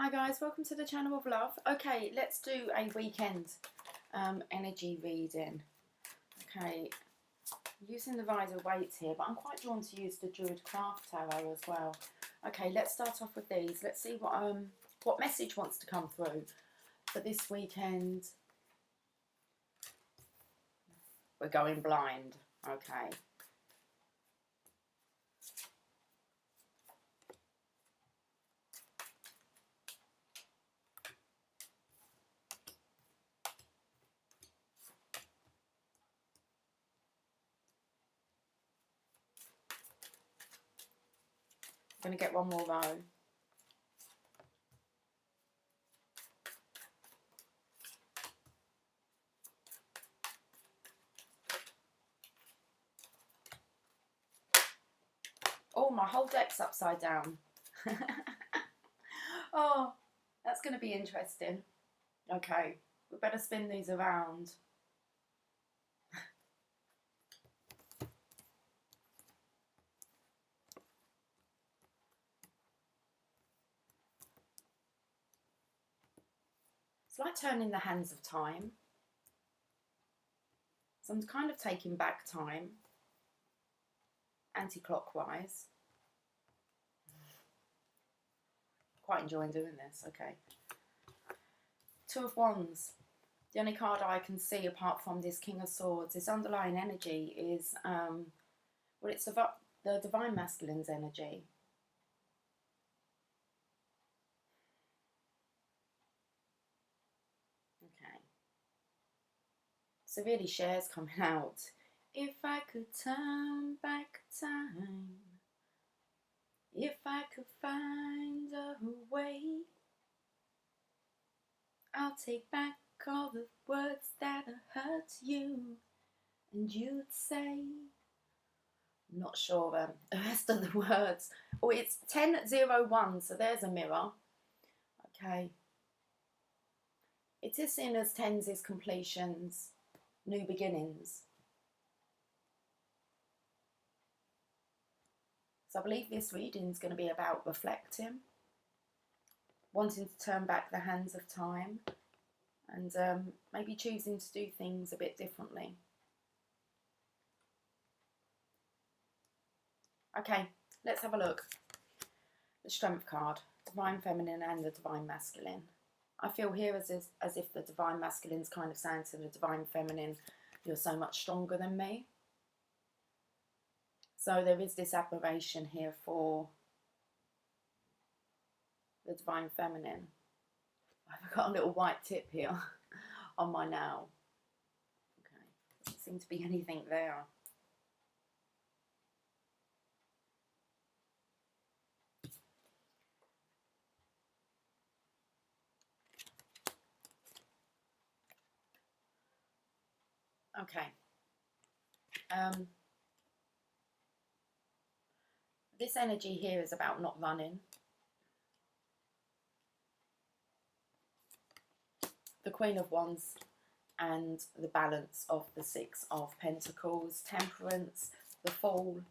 Hi guys, welcome to the channel of love. Okay, let's do a weekend energy reading. Okay, using the Rider-Waite here, but I'm quite drawn to use the Druid-Craft Tarot as well. Okay, let's start off with these. Let's see what message wants to come through for this weekend. We're going blind. Okay. I'm going to get one more row. Oh, my whole deck's upside down. Oh, that's going to be interesting. Okay, we better spin these around. It's like turning the hands of time. So I'm kind of taking back time, anti-clockwise. Quite enjoying doing this, okay. Two of Wands. The only card I can see apart from this King of Swords, this underlying energy is, well, it's the Divine Masculine's energy. Okay. So really shares coming out. If I could turn back time, if I could find a way, I'll take back all the words that hurt you, and you'd say, I'm not sure the rest of the words. Oh, it's 1001, so there's a mirror. Okay. It is seen as tens is completions, new beginnings. So I believe this reading is going to be about reflecting, wanting to turn back the hands of time, and maybe choosing to do things a bit differently. Okay, let's have a look. The Strength card, Divine Feminine and the Divine Masculine. I feel here as if the Divine Masculine is kind of saying to the Divine Feminine, you're so much stronger than me. So there is this admiration here for the Divine Feminine. I've got a little white tip here on my nail. Okay, doesn't seem to be anything there. Okay. This energy here is about not running. The Queen of Wands and the balance of the Six of Pentacles, Temperance, the Fool,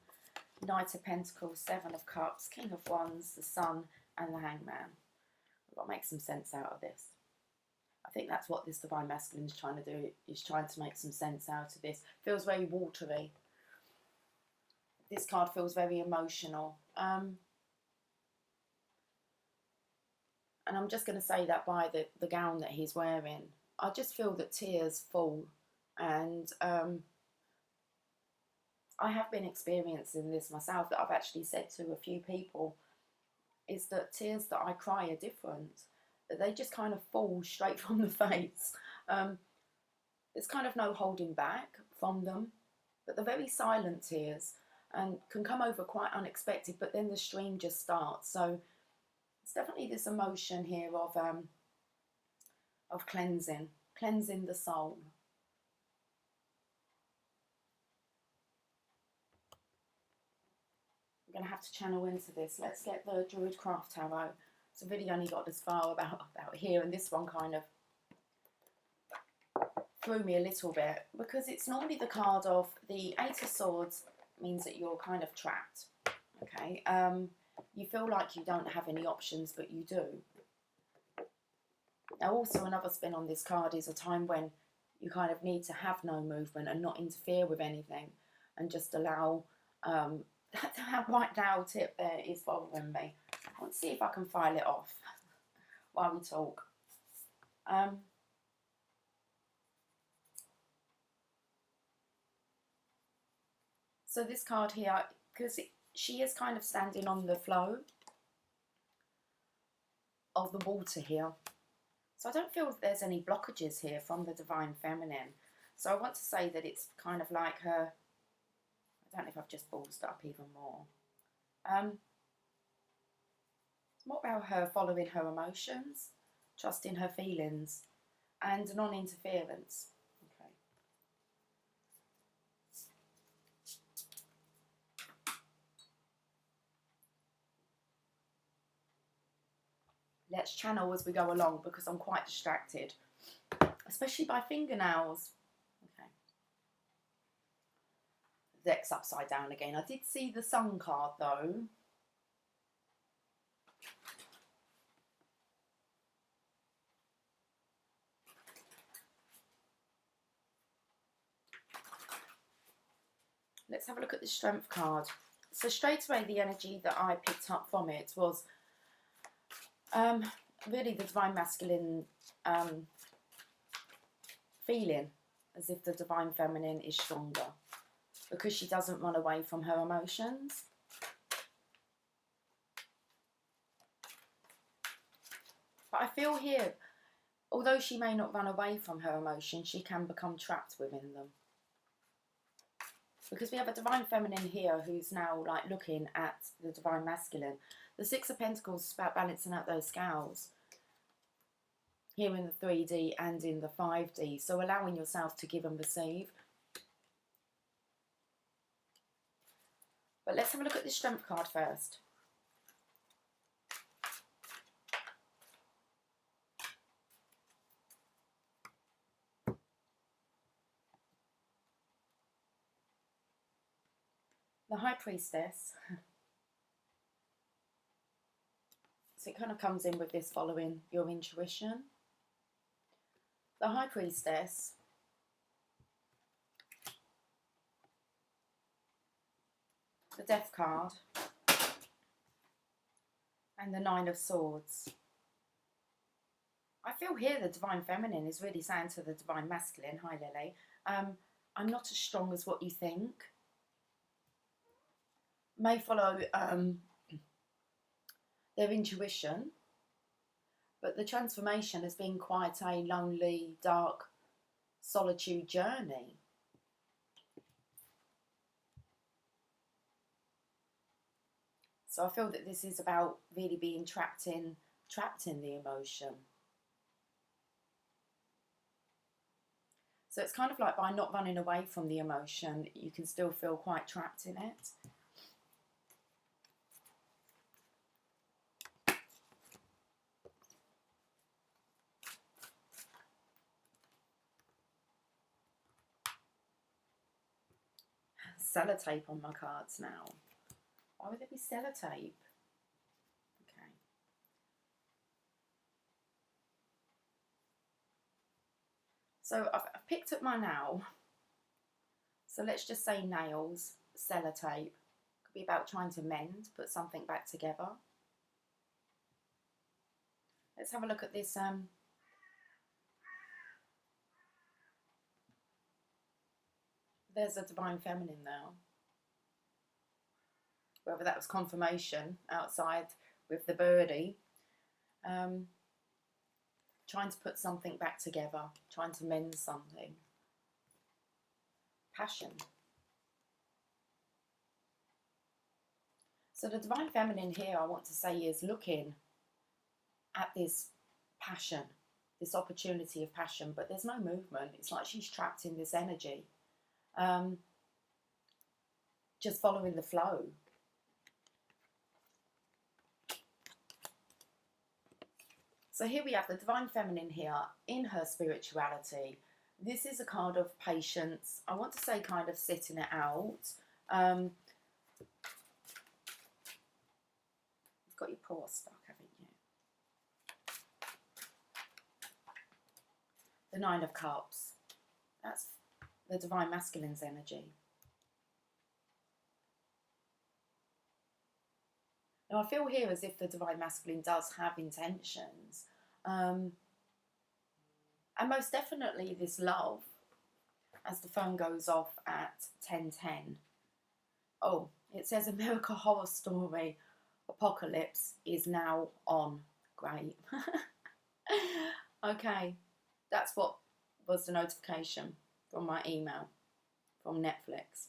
Knight of Pentacles, Seven of Cups, King of Wands, the Sun and the Hangman. I've got to make some sense out of this. I think that's what this Divine Masculine is trying to do, is trying to make some sense out of this. Feels very watery. This card feels very emotional. And I'm just going to say that by the gown that he's wearing. I just feel that tears fall. And I have been experiencing this myself, that I've actually said to a few people, is that tears that I cry are different. They just kind of fall straight from the face. There's kind of no holding back from them. But they're very silent tears and can come over quite unexpected, but then the stream just starts. So it's definitely this emotion here of cleansing the soul. I'm going to have to channel into this. Let's get the Druid-Craft Tarot. So I've really only got as far about here, and this one kind of threw me a little bit, because it's normally the card of the Eight of Swords means that you're kind of trapped. Okay, you feel like you don't have any options, but you do. Now also another spin on this card is a time when you kind of need to have no movement and not interfere with anything and just allow that white dowel tip there is bothering me. Let's see if I can file it off while we talk. So this card here, because she is kind of standing on the flow of the water here. So I don't feel that there's any blockages here from the Divine Feminine. So I want to say that it's kind of like her, I don't know if I've just ballsed up even more. What about her following her emotions, trusting her feelings, and non-interference? Okay. Let's channel as we go along because I'm quite distracted, especially by fingernails. Okay. The deck's upside down again. I did see the Sun card though. Let's have a look at the Strength card. So straight away the energy that I picked up from it was really the Divine Masculine feeling as if the Divine Feminine is stronger because she doesn't run away from her emotions. But I feel here, although she may not run away from her emotions, she can become trapped within them. Because we have a Divine Feminine here who's now like looking at the Divine Masculine. The Six of Pentacles is about balancing out those scales. Here in the 3D and in the 5D. So allowing yourself to give and receive. But let's have a look at the Strength card first. The High Priestess. So it kind of comes in with this following your intuition. The High Priestess. The Death card. And the Nine of Swords. I feel here the Divine Feminine is really saying to the Divine Masculine, hi Lily, I'm not as strong as what you think. May follow their intuition, but the transformation has been quite a lonely, dark, solitude journey. So I feel that this is about really being trapped in the emotion. So it's kind of like by not running away from the emotion, you can still feel quite trapped in it. Sellotape on my cards now. Why would there be sellotape? Okay. So I've picked up my nail. So let's just say nails, sellotape. Could be about trying to mend, put something back together. Let's have a look at this. There's a Divine Feminine now. Whether that was confirmation outside with the birdie. Trying to put something back together. Trying to mend something. Passion. So the Divine Feminine here, I want to say, is looking at this passion, this opportunity of passion, but there's no movement. It's like she's trapped in this energy. Just following the flow. So here we have the Divine Feminine here in her spirituality. This is a card of patience. I want to say kind of sitting it out. You've got your paw stuck, haven't you? the Nine of Cups. That's the Divine Masculine's energy. Now, I feel here as if the Divine Masculine does have intentions. And most definitely this love, as the phone goes off at 10:10. Oh, it says American Horror Story Apocalypse is now on. Great. Okay, that's what was the notification from my email from Netflix.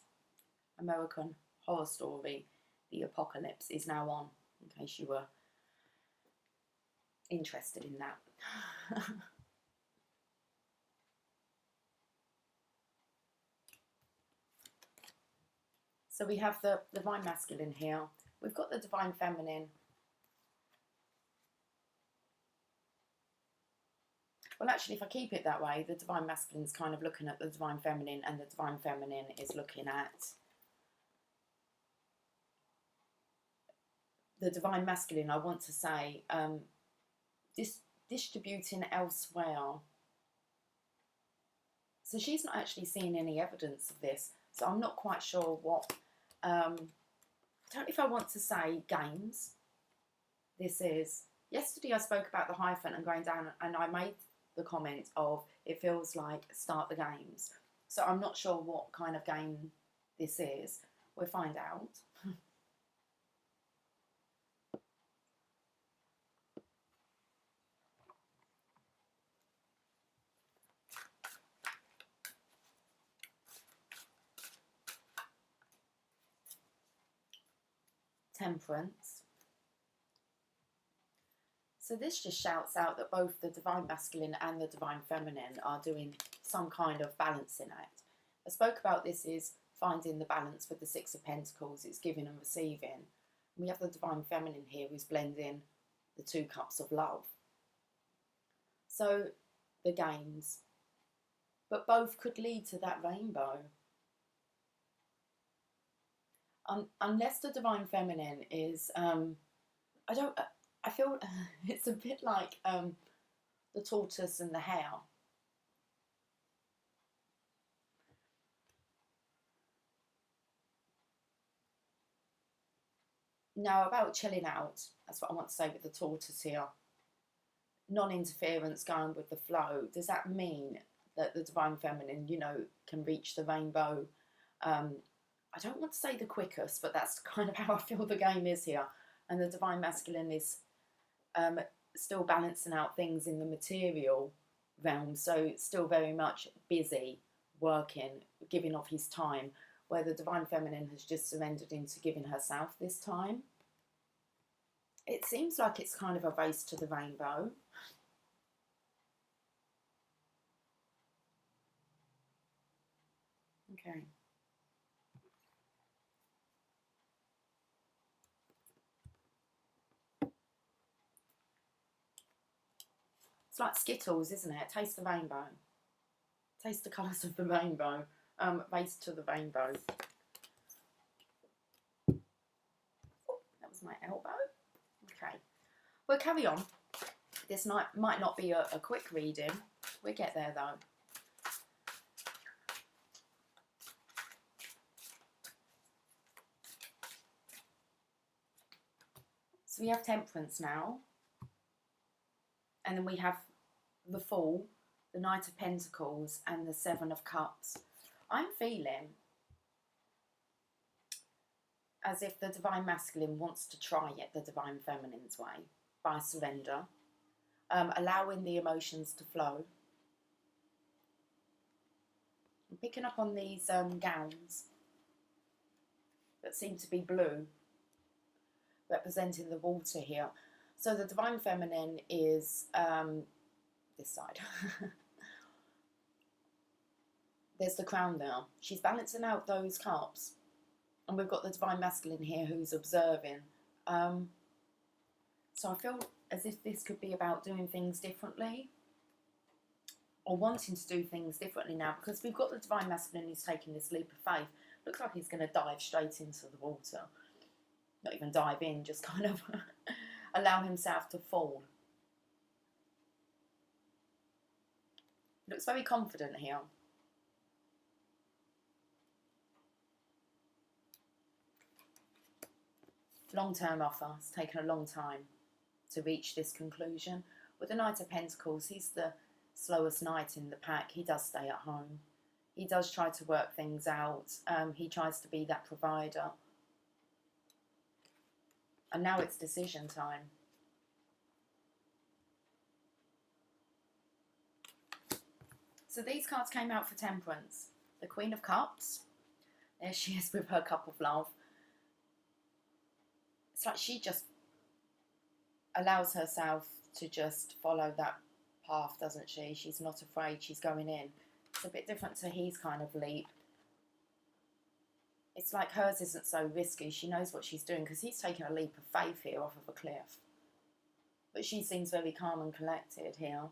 American Horror Story, The Apocalypse is now on, in case you were interested in that. So we have the Divine Masculine here. We've got the Divine Feminine. Well, actually, if I keep it that way, the Divine Masculine is kind of looking at the Divine Feminine, and the Divine Feminine is looking at the Divine Masculine, I want to say, distributing elsewhere. So she's not actually seeing any evidence of this. So I'm not quite sure what, I don't know if I want to say games. This is, yesterday I spoke about the hyphen and going down, and I made the comment of it feels like start the games. So I'm not sure what kind of game this is. We'll find out. Temperance. So this just shouts out that both the Divine Masculine and the Divine Feminine are doing some kind of balancing act. I spoke about this is finding the balance with the Six of Pentacles. It's giving and receiving. We have the Divine Feminine here who's blending the two cups of love. So the games. But both could lead to that rainbow. Unless the Divine Feminine is, I feel it's a bit like the tortoise and the hare. Now, about chilling out, that's what I want to say with the tortoise here. Non-interference, going with the flow. Does that mean that the Divine Feminine, you know, can reach the rainbow? I don't want to say the quickest, but that's kind of how I feel the game is here. And the Divine Masculine is still balancing out things in the material realm, so still very much busy working, giving off his time, where the Divine Feminine has just surrendered into giving herself this time. It seems like it's kind of a race to the rainbow. Okay. It's like Skittles, isn't it? Taste the rainbow. Taste the colours of the rainbow. Race to the rainbow. Oh, that was my elbow. Okay. We'll carry on. This might not be a quick reading. We'll get there though. So we have Temperance now. And then we have the Fool, the Knight of Pentacles, and the Seven of Cups. I'm feeling as if the Divine Masculine wants to try it the Divine Feminine's way by surrender, allowing the emotions to flow. I'm picking up on these gowns that seem to be blue, representing the water here. So the Divine Feminine is this side. There's the Crown there. She's balancing out those cups. And we've got the Divine Masculine here who's observing. So I feel as if this could be about doing things differently. Or wanting to do things differently now. Because we've got the Divine Masculine who's taking this leap of faith. Looks like he's going to dive straight into the water. Not even dive in, just kind of allow himself to fall. Looks very confident here. Long-term offer. It's taken a long time to reach this conclusion. With the Knight of Pentacles, he's the slowest knight in the pack. He does stay at home. He does try to work things out. He tries to be that provider. And now it's decision time. So these cards came out for Temperance. The Queen of Cups. There she is with her cup of love. It's like she just allows herself to just follow that path, doesn't she? She's not afraid. She's going in. It's a bit different to his kind of leap. It's like hers isn't so risky. She knows what she's doing because he's taking a leap of faith here off of a cliff. But she seems very calm and collected here.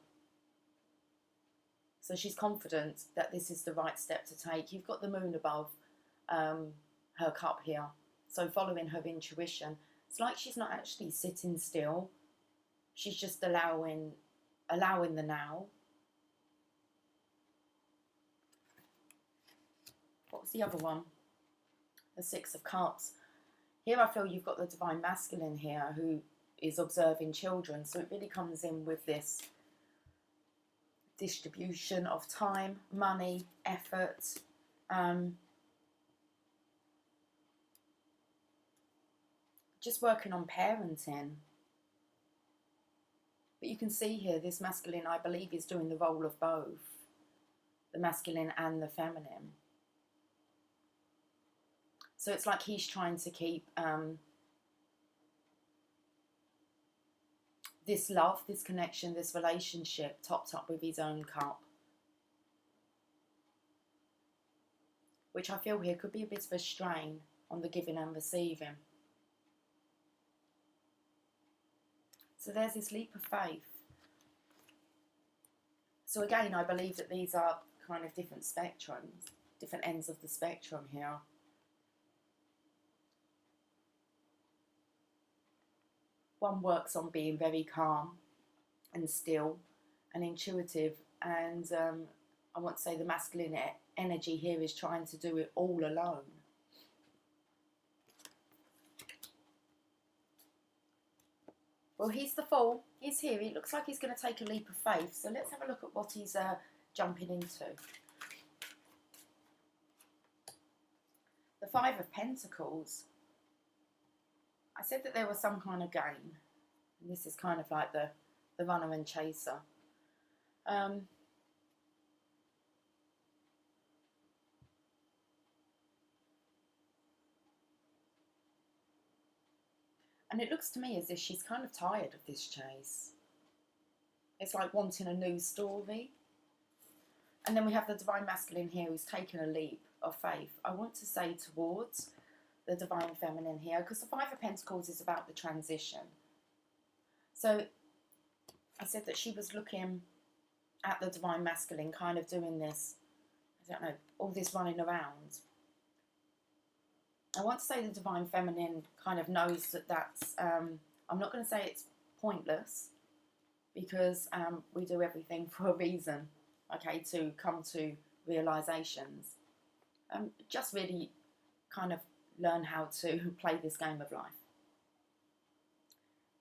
So she's confident that this is the right step to take. You've got the moon above her cup here. So following her intuition. It's like she's not actually sitting still. She's just allowing the now. What was the other one? The Six of Cups. Here I feel you've got the Divine Masculine here who is observing children. So it really comes in with this distribution of time, money, effort. Just working on parenting. But you can see here, this masculine, I believe, is doing the role of both. The masculine and the feminine. So it's like he's trying to keep this love, this connection, this relationship topped up with his own cup. Which I feel here could be a bit of a strain on the giving and receiving. So there's this leap of faith. So again, I believe that these are kind of different spectrums, different ends of the spectrum here. One works on being very calm and still and intuitive, and I want to say the masculine energy here is trying to do it all alone. Well, he's the Fool. He's here. He looks like he's going to take a leap of faith. So let's have a look at what he's jumping into. The Five of Pentacles. I said that there was some kind of game. And this is kind of like the runner and chaser. And it looks to me as if she's kind of tired of this chase. It's like wanting a new story. And then we have the Divine Masculine here who's taken a leap of faith. I want to say towards the Divine Feminine here, because the Five of Pentacles is about the transition. So I said that she was looking at the Divine Masculine, kind of doing this, I don't know, all this running around. I want to say the Divine Feminine kind of knows that that's, I'm not going to say it's pointless, because we do everything for a reason, okay, to come to realizations. Just really kind of learn how to play this game of life.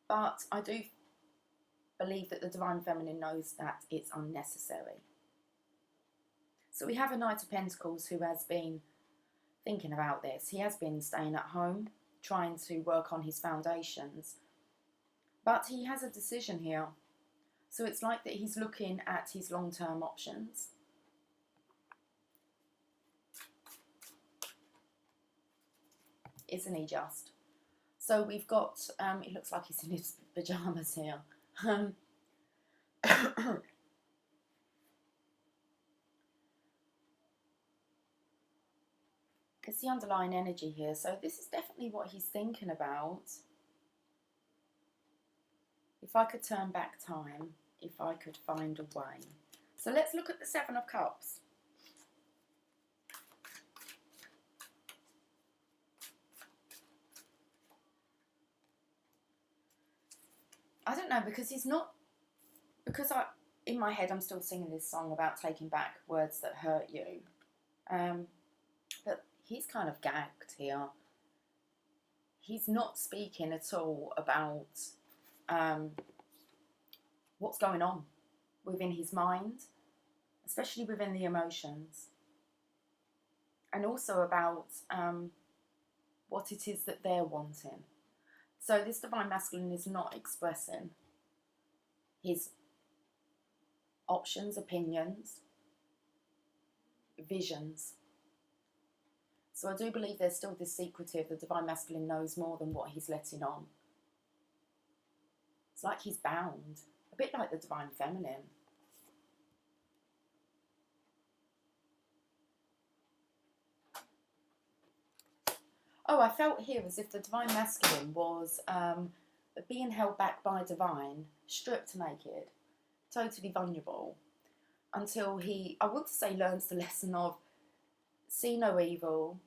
But I do believe that the Divine Feminine knows that it's unnecessary. So we have a Knight of Pentacles who has been thinking about this. He has been staying at home, trying to work on his foundations. But he has a decision here. So it's like that he's looking at his long-term options. Isn't he just? So we've got, it looks like he's in his pyjamas here. It's the underlying energy here. So this is definitely what he's thinking about. If I could turn back time, if I could find a way. So let's look at the Seven of Cups. I don't know, because he's not, because in my head, I'm still singing this song about taking back words that hurt you. But he's kind of gagged here. He's not speaking at all about what's going on within his mind, especially within the emotions, and also about what it is that they're wanting. So this Divine Masculine is not expressing his options, opinions, visions. So I do believe there's still this secretive. The Divine Masculine knows more than what he's letting on. It's like he's bound, a bit like the Divine Feminine. Oh, I felt here as if the Divine Masculine was being held back by Divine, stripped naked, totally vulnerable, until he, I want to say, learns the lesson of see no evil,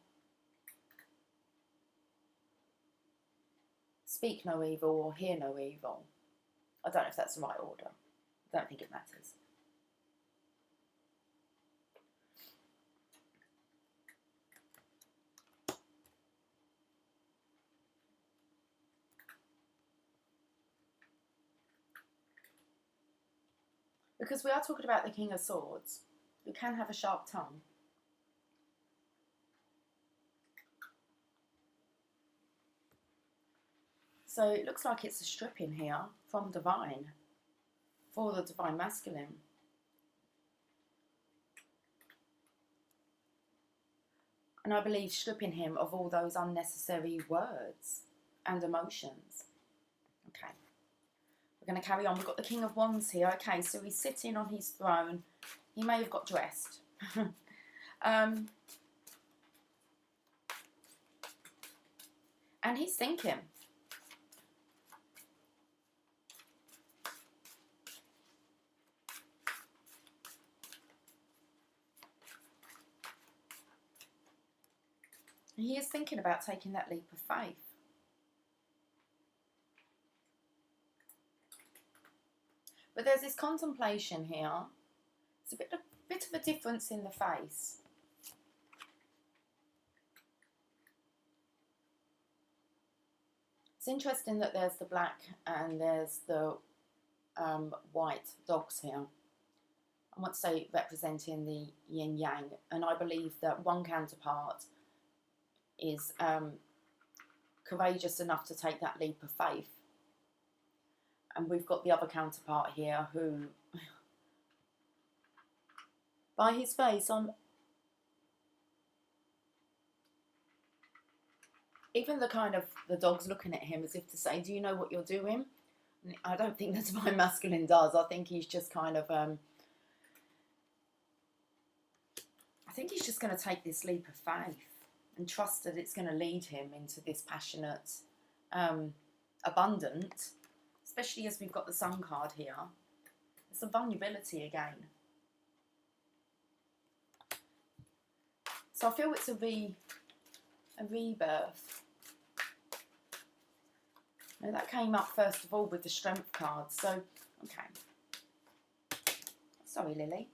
speak no evil, or hear no evil. I don't know if that's the right order. I don't think it matters. Because we are talking about the King of Swords, who can have a sharp tongue. So it looks like it's a stripping here from Divine for the Divine Masculine. And I believe stripping him of all those unnecessary words and emotions. Okay. We're going to carry on. We've got the King of Wands here. Okay, so he's sitting on his throne. He may have got dressed. And he's thinking. He is thinking about taking that leap of faith. But there's this contemplation here. It's a bit of a difference in the face. It's interesting that there's the black and there's the white dogs here. I want to say representing the yin yang, and I believe that one counterpart is courageous enough to take that leap of faith. And we've got the other counterpart here who, by his face, even the dog's looking at him as if to say, do you know what you're doing? And I don't think the Divine Masculine does. I think he's just kind of, I think he's just going to take this leap of faith and trust that it's going to lead him into this passionate, abundant, especially as we've got the Sun card here. It's a vulnerability again. So I feel it's a rebirth. Now that came up first of all with the Strength card. So, okay. Sorry, Lily.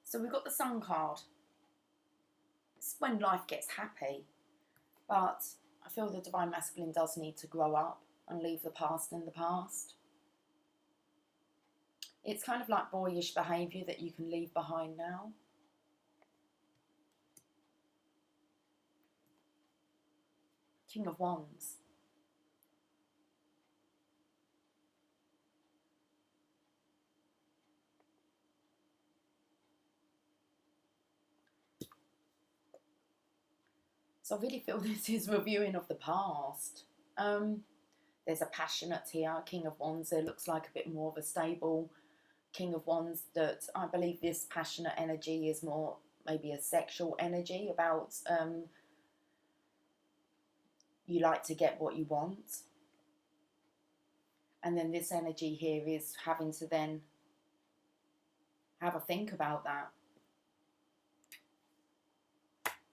So we've got the Sun card. It's when life gets happy. But I feel the Divine Masculine does need to grow up and leave the past in the past. It's kind of like boyish behaviour that you can leave behind now. King of Wands. So I really feel this is reviewing of the past. There's a passionate here, King of Wands. There looks like a bit more of a stable King of Wands. That I believe this passionate energy is more maybe a sexual energy about you like to get what you want. And then this energy here is having to then have a think about that.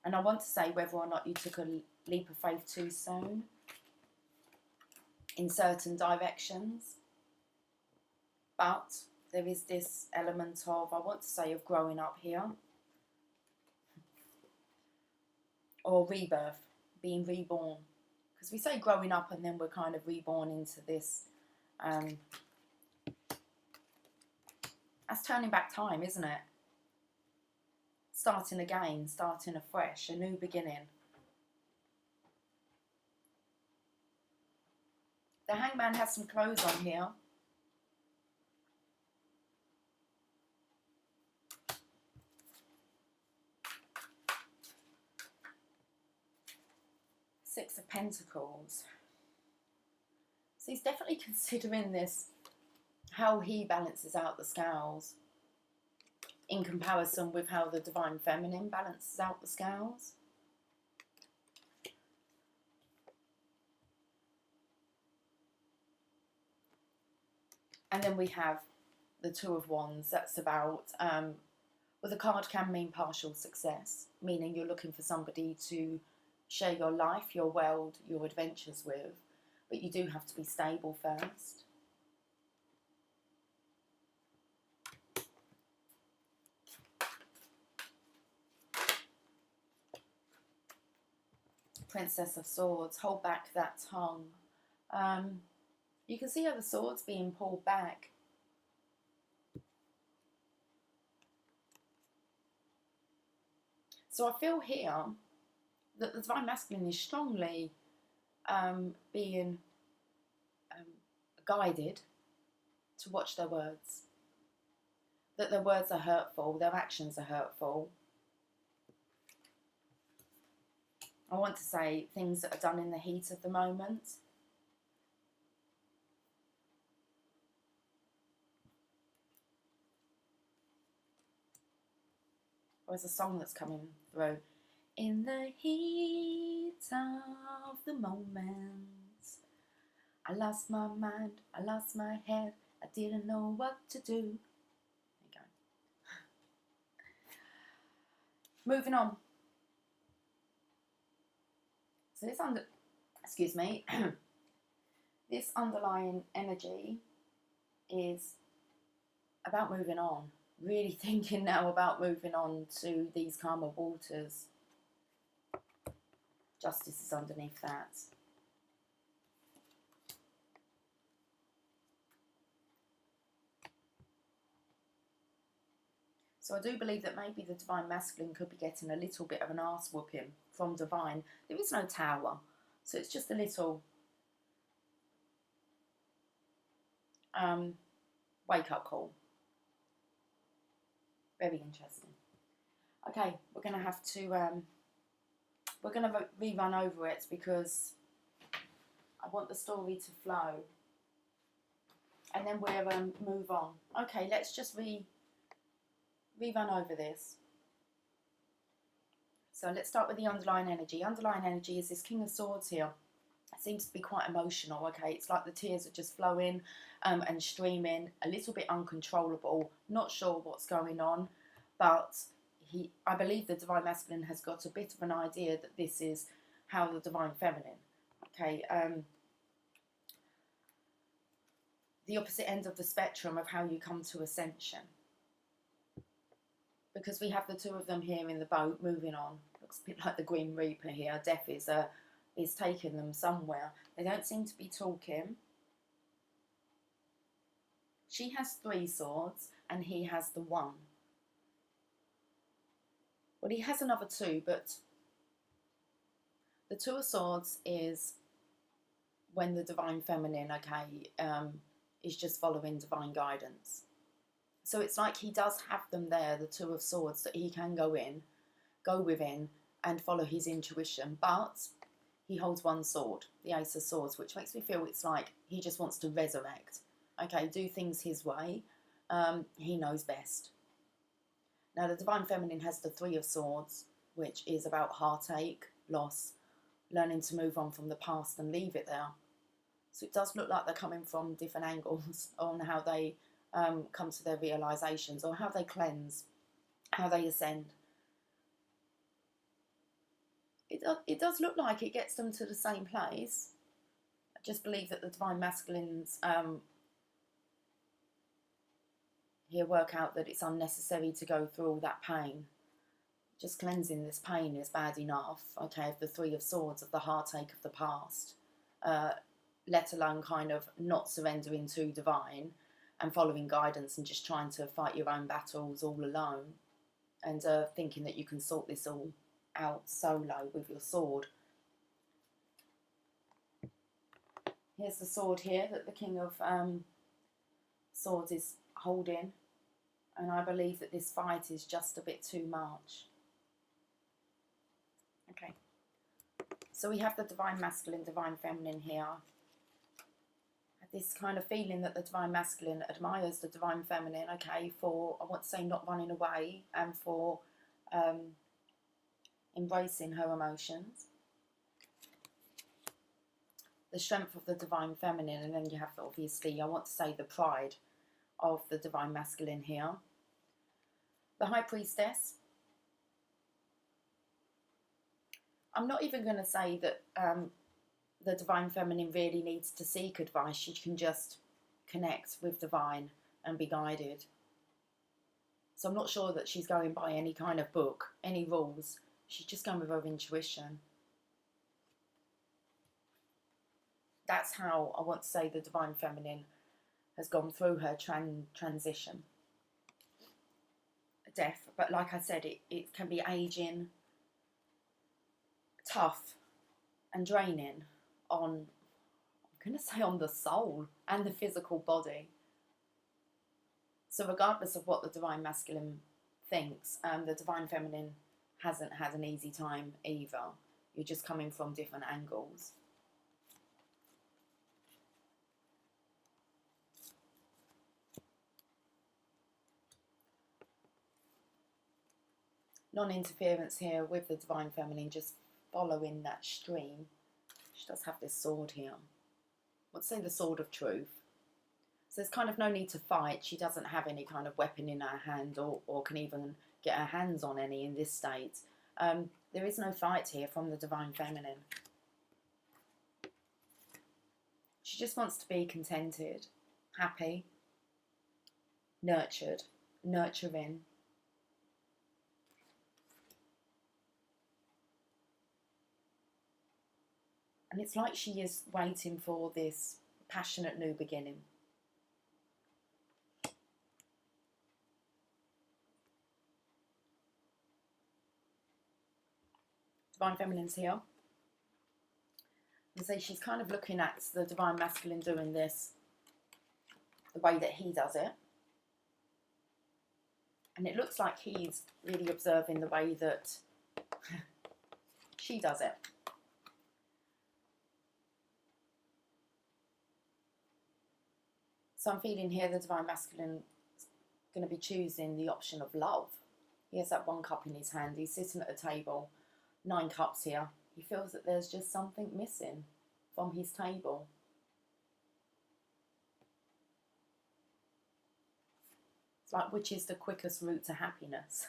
And I want to say whether or not you took a leap of faith too soon in certain directions. But there is this element of, I want to say, of growing up here. Or rebirth, being reborn. Because we say growing up and then we're kind of reborn into this. That's turning back time, isn't it? Starting again, starting afresh, a new beginning. The Hangman has some clothes on here. Six of Pentacles. So he's definitely considering this, how he balances out the scales in comparison with how the Divine Feminine balances out the scales. And then we have the Two of Wands. That's about, well, the card can mean partial success, meaning you're looking for somebody to share your life, your world, your adventures with, but you do have to be stable first. Princess of Swords, hold back that tongue. You can see how the swords being pulled back. So I feel here that the Divine Masculine is strongly being guided to watch their words. That their words are hurtful, their actions are hurtful. I want to say things that are done in the heat of the moment. There's a song that's coming through. In the heat of the moment, I lost my mind, I lost my head, I didn't know what to do. There you go. Moving on. So this this underlying energy is about moving on. Really thinking now about moving on to these calmer waters. Justice is underneath that. So I do believe that maybe the Divine Masculine could be getting a little bit of an arse whooping from Divine. There is no tower, so it's just a little wake-up call. Very interesting. Okay, we're going to have to, we're going to rerun over it because I want the story to flow. And then we'll move on. Okay, let's just rerun over this. So let's start with the underlying energy. Underlying energy is this King of Swords here. It seems to be quite emotional, okay? It's like the tears are just flowing and streaming, a little bit uncontrollable, not sure what's going on, but I believe the Divine Masculine has got a bit of an idea that this is how the Divine Feminine, okay? The opposite end of the spectrum of how you come to ascension. Because we have the two of them here in the boat moving on. Looks a bit like the Grim Reaper here. Death is taking them somewhere. They don't seem to be talking. She has 3 swords and he has the 1. Well, he has another 2, but the 2 of Swords is when the Divine Feminine, okay, is just following divine guidance. So it's like he does have them there, the 2 of Swords, that he can go within and follow his intuition. But he holds 1 sword, the Ace of Swords, which makes me feel it's like he just wants to resurrect. Okay, do things his way. He knows best. Now, the Divine Feminine has the 3 of Swords, which is about heartache, loss, learning to move on from the past and leave it there. So it does look like they're coming from different angles on how they come to their realizations, or how they cleanse, how they ascend. It does look like it gets them to the same place. I just believe that the Divine Masculines he'll work out that it's unnecessary to go through all that pain. Just cleansing this pain is bad enough, okay, of the Three of Swords, of the heartache of the past, let alone kind of not surrendering to divine and following guidance and just trying to fight your own battles all alone, and thinking that you can sort this all out solo with your sword. Here's the sword here that the King of Swords is holding, and I believe that this fight is just a bit too much. Okay, so we have the Divine Masculine, Divine Feminine here. This kind of feeling that the Divine Masculine admires the Divine Feminine, okay, for, I want to say, not running away, and for embracing her emotions. The strength of the Divine Feminine, and then you have, obviously, I want to say, the pride of the Divine Masculine here. The High Priestess. I'm not even going to say that the Divine Feminine really needs to seek advice. She can just connect with Divine and be guided. So I'm not sure that she's going by any kind of book, any rules. She's just going with her intuition. That's how I want to say the Divine Feminine has gone through her transition. Death, but like I said, it can be aging, tough and draining on, I'm going to say, on the soul and the physical body. So regardless of what the Divine Masculine thinks, the Divine Feminine hasn't had an easy time either. You're just coming from different angles. Non-interference here with the Divine Feminine, just following that stream. She does have this sword here. Let's say the Sword of Truth. So there's kind of no need to fight. She doesn't have any kind of weapon in her hand, or can even get her hands on any in this state. There is no fight here from the Divine Feminine. She just wants to be contented, happy, nurtured, nurturing. And it's like she is waiting for this passionate new beginning. Divine Feminine's here. And so she's kind of looking at the Divine Masculine doing this the way that he does it. And it looks like he's really observing the way that she does it. So I'm feeling here the Divine Masculine is going to be choosing the option of love. He has that 1 cup in his hand. He's sitting at a table, 9 cups here. He feels that there's just something missing from his table. It's like, which is the quickest route to happiness?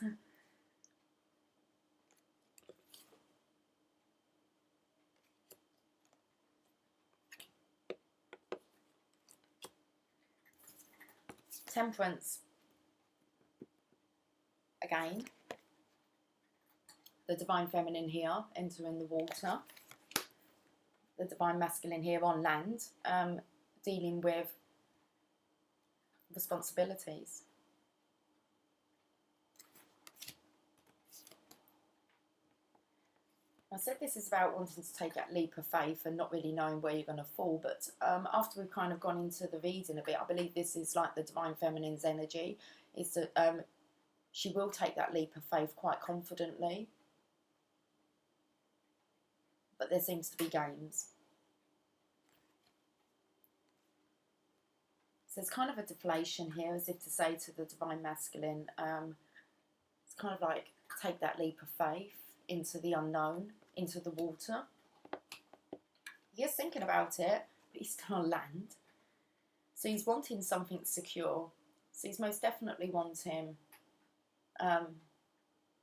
Temperance. Again, the Divine Feminine here entering the water. The Divine Masculine here on land, dealing with responsibilities. I said this is about wanting to take that leap of faith and not really knowing where you're going to fall, but after we've kind of gone into the reading a bit, I believe this is like the Divine Feminine's energy, is that she will take that leap of faith quite confidently, but there seems to be games. So there's kind of a deflation here, as if to say to the Divine Masculine, it's kind of like, take that leap of faith into the unknown, into the water. He is thinking about it, but he's still on land. So he's wanting something secure. So he's most definitely wanting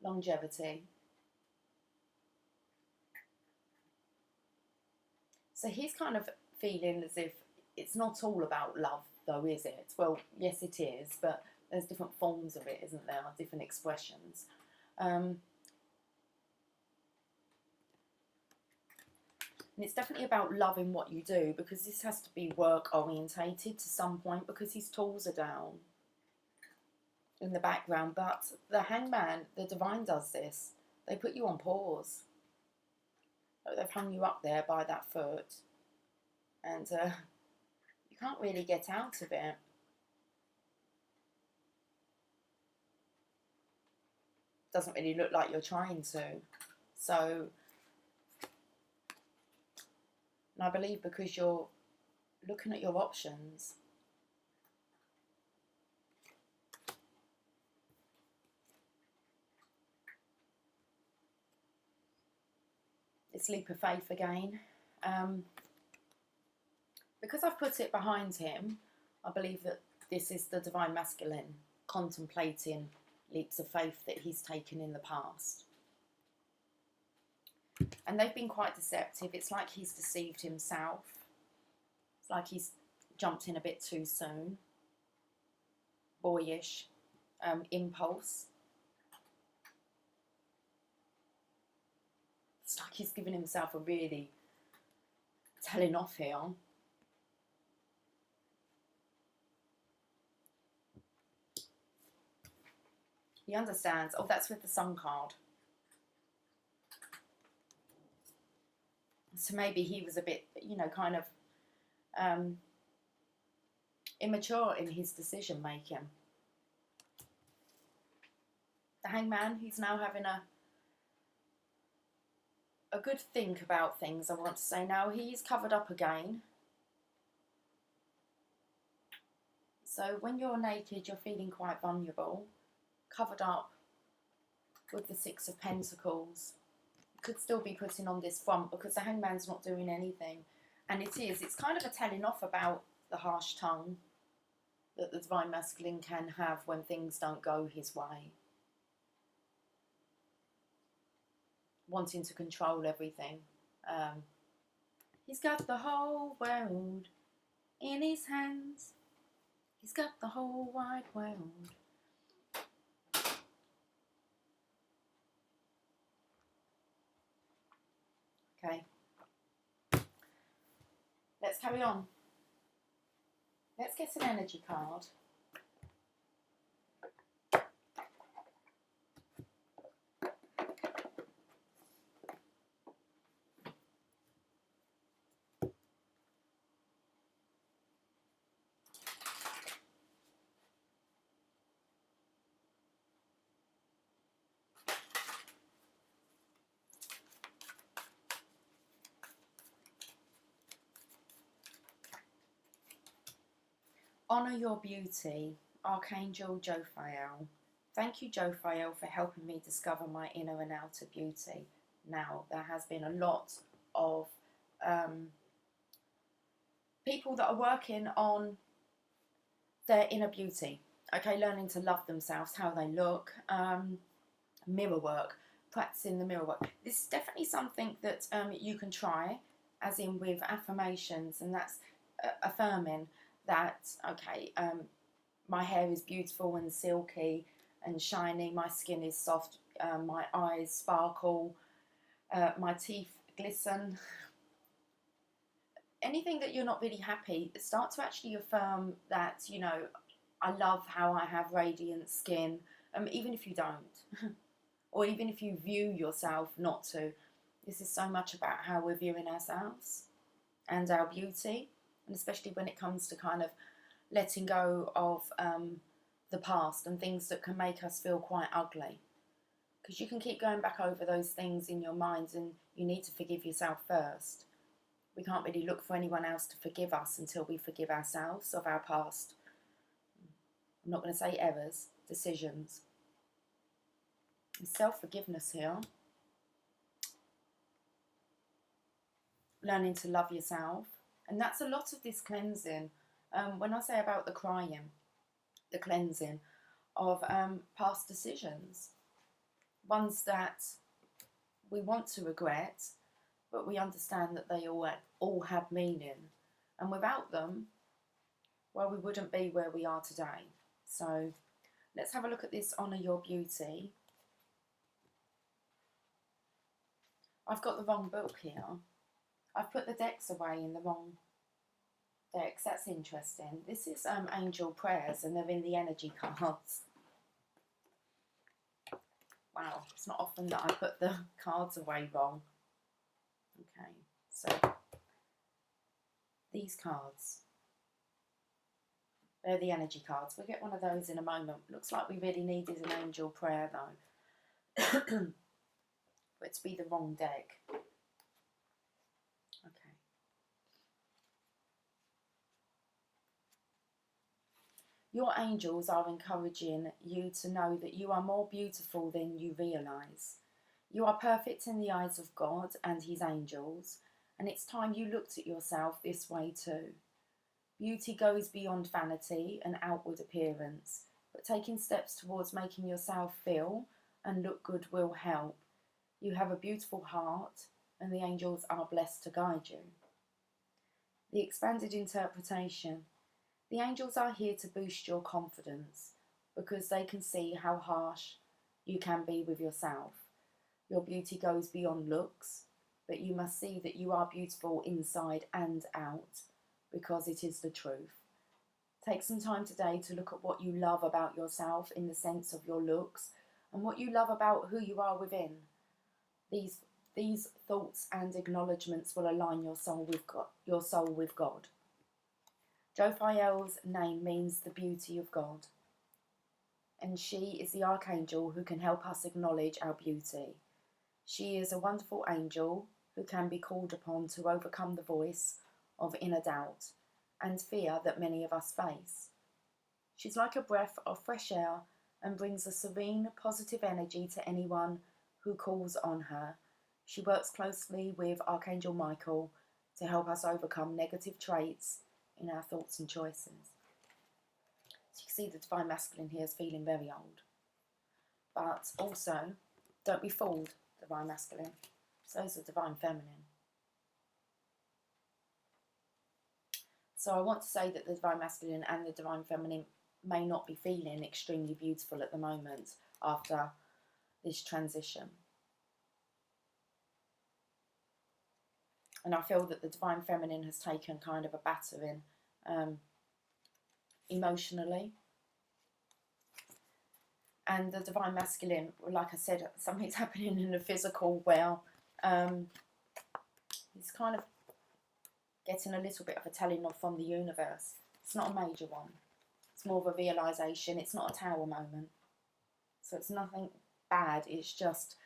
longevity. So he's kind of feeling as if it's not all about love, though, is it? Well, yes, it is, but there's different forms of it, isn't there? Different expressions. And it's definitely about loving what you do, because this has to be work orientated to some point, because his tools are down in the background. But the Hangman, the Divine, does this. They put you on pause. They've hung you up there by that foot, and you can't really get out of it. Doesn't really look like you're trying to. So, and I believe because you're looking at your options. It's leap of faith again. Because I've put it behind him, I believe that this is the Divine Masculine contemplating leaps of faith that he's taken in the past. And they've been quite deceptive. It's like he's deceived himself. It's like he's jumped in a bit too soon. Boyish impulse. It's like he's given himself a really telling off here. He understands. Oh, that's with the Sun card. So maybe he was a bit, you know, kind of immature in his decision making. The Hangman, he's now having a good think about things, I want to say. Now, he's covered up again. So when you're naked, you're feeling quite vulnerable. Covered up with the Six of Pentacles. Could still be putting on this front because the Hangman's not doing anything. And it's kind of a telling off about the harsh tongue that the Divine Masculine can have when things don't go his way. Wanting to control everything. He's got the whole world in his hands. He's got the whole wide world. Okay. Let's carry on. Let's get an energy card. Honour your beauty, Archangel Jophiel. Thank you, Jophiel, for helping me discover my inner and outer beauty. Now, there has been a lot of people that are working on their inner beauty. Okay, learning to love themselves, how they look, mirror work, practicing the mirror work. This is definitely something that you can try, as in with affirmations, and that's affirming that, okay, my hair is beautiful and silky and shiny, my skin is soft, my eyes sparkle, my teeth glisten. Anything that you're not really happy, start to actually affirm that, you know, I love how I have radiant skin, even if you don't. Or even if you view yourself not to. This is so much about how we're viewing ourselves and our beauty. And especially when it comes to kind of letting go of the past and things that can make us feel quite ugly. Because you can keep going back over those things in your mind, and you need to forgive yourself first. We can't really look for anyone else to forgive us until we forgive ourselves of our past. I'm not going to say errors, decisions. Self-forgiveness here. Learning to love yourself. And that's a lot of this cleansing. When I say about the crying, the cleansing of past decisions. Ones that we want to regret, but we understand that they all have meaning. And without them, well, we wouldn't be where we are today. So Let's have a look at this Honour Your Beauty. I've got the wrong book here. I've put the decks away in the wrong decks. That's interesting. This is Angel Prayers, and they're in the energy cards. Wow, it's not often that I put the cards away wrong. Okay, so these cards, they're the energy cards. We'll get one of those in a moment. Looks like we really needed an angel prayer though. For it to be the wrong deck. Okay. Your angels are encouraging you to know that you are more beautiful than you realise. You are perfect in the eyes of God and His angels, and it's time you looked at yourself this way too. Beauty goes beyond vanity and outward appearance, but taking steps towards making yourself feel and look good will help. You have a beautiful heart, and the angels are blessed to guide you. The expanded interpretation. The angels are here to boost your confidence because they can see how harsh you can be with yourself. Your beauty goes beyond looks, but you must see that you are beautiful inside and out because it is the truth. Take some time today to look at what you love about yourself in the sense of your looks and what you love about who you are within. These thoughts and acknowledgements will align your soul with God. Jophiel's name means the beauty of God, and she is the archangel who can help us acknowledge our beauty. She is a wonderful angel who can be called upon to overcome the voice of inner doubt and fear that many of us face. She's like a breath of fresh air and brings a serene, positive energy to anyone who calls on her. She works closely with Archangel Michael to help us overcome negative traits in our thoughts and choices. So you can see the Divine Masculine here is feeling very old. But also, don't be fooled, Divine Masculine. So is the Divine Feminine. So I want to say that the Divine Masculine and the Divine Feminine may not be feeling extremely beautiful at the moment after this transition. And I feel that the Divine Feminine has taken kind of a battering emotionally. And the Divine Masculine, like I said, something's happening in the physical where he's kind of getting a little bit of a telling off from the universe. It's not a major one. It's more of a realisation. It's not a tower moment. So it's nothing bad. It's just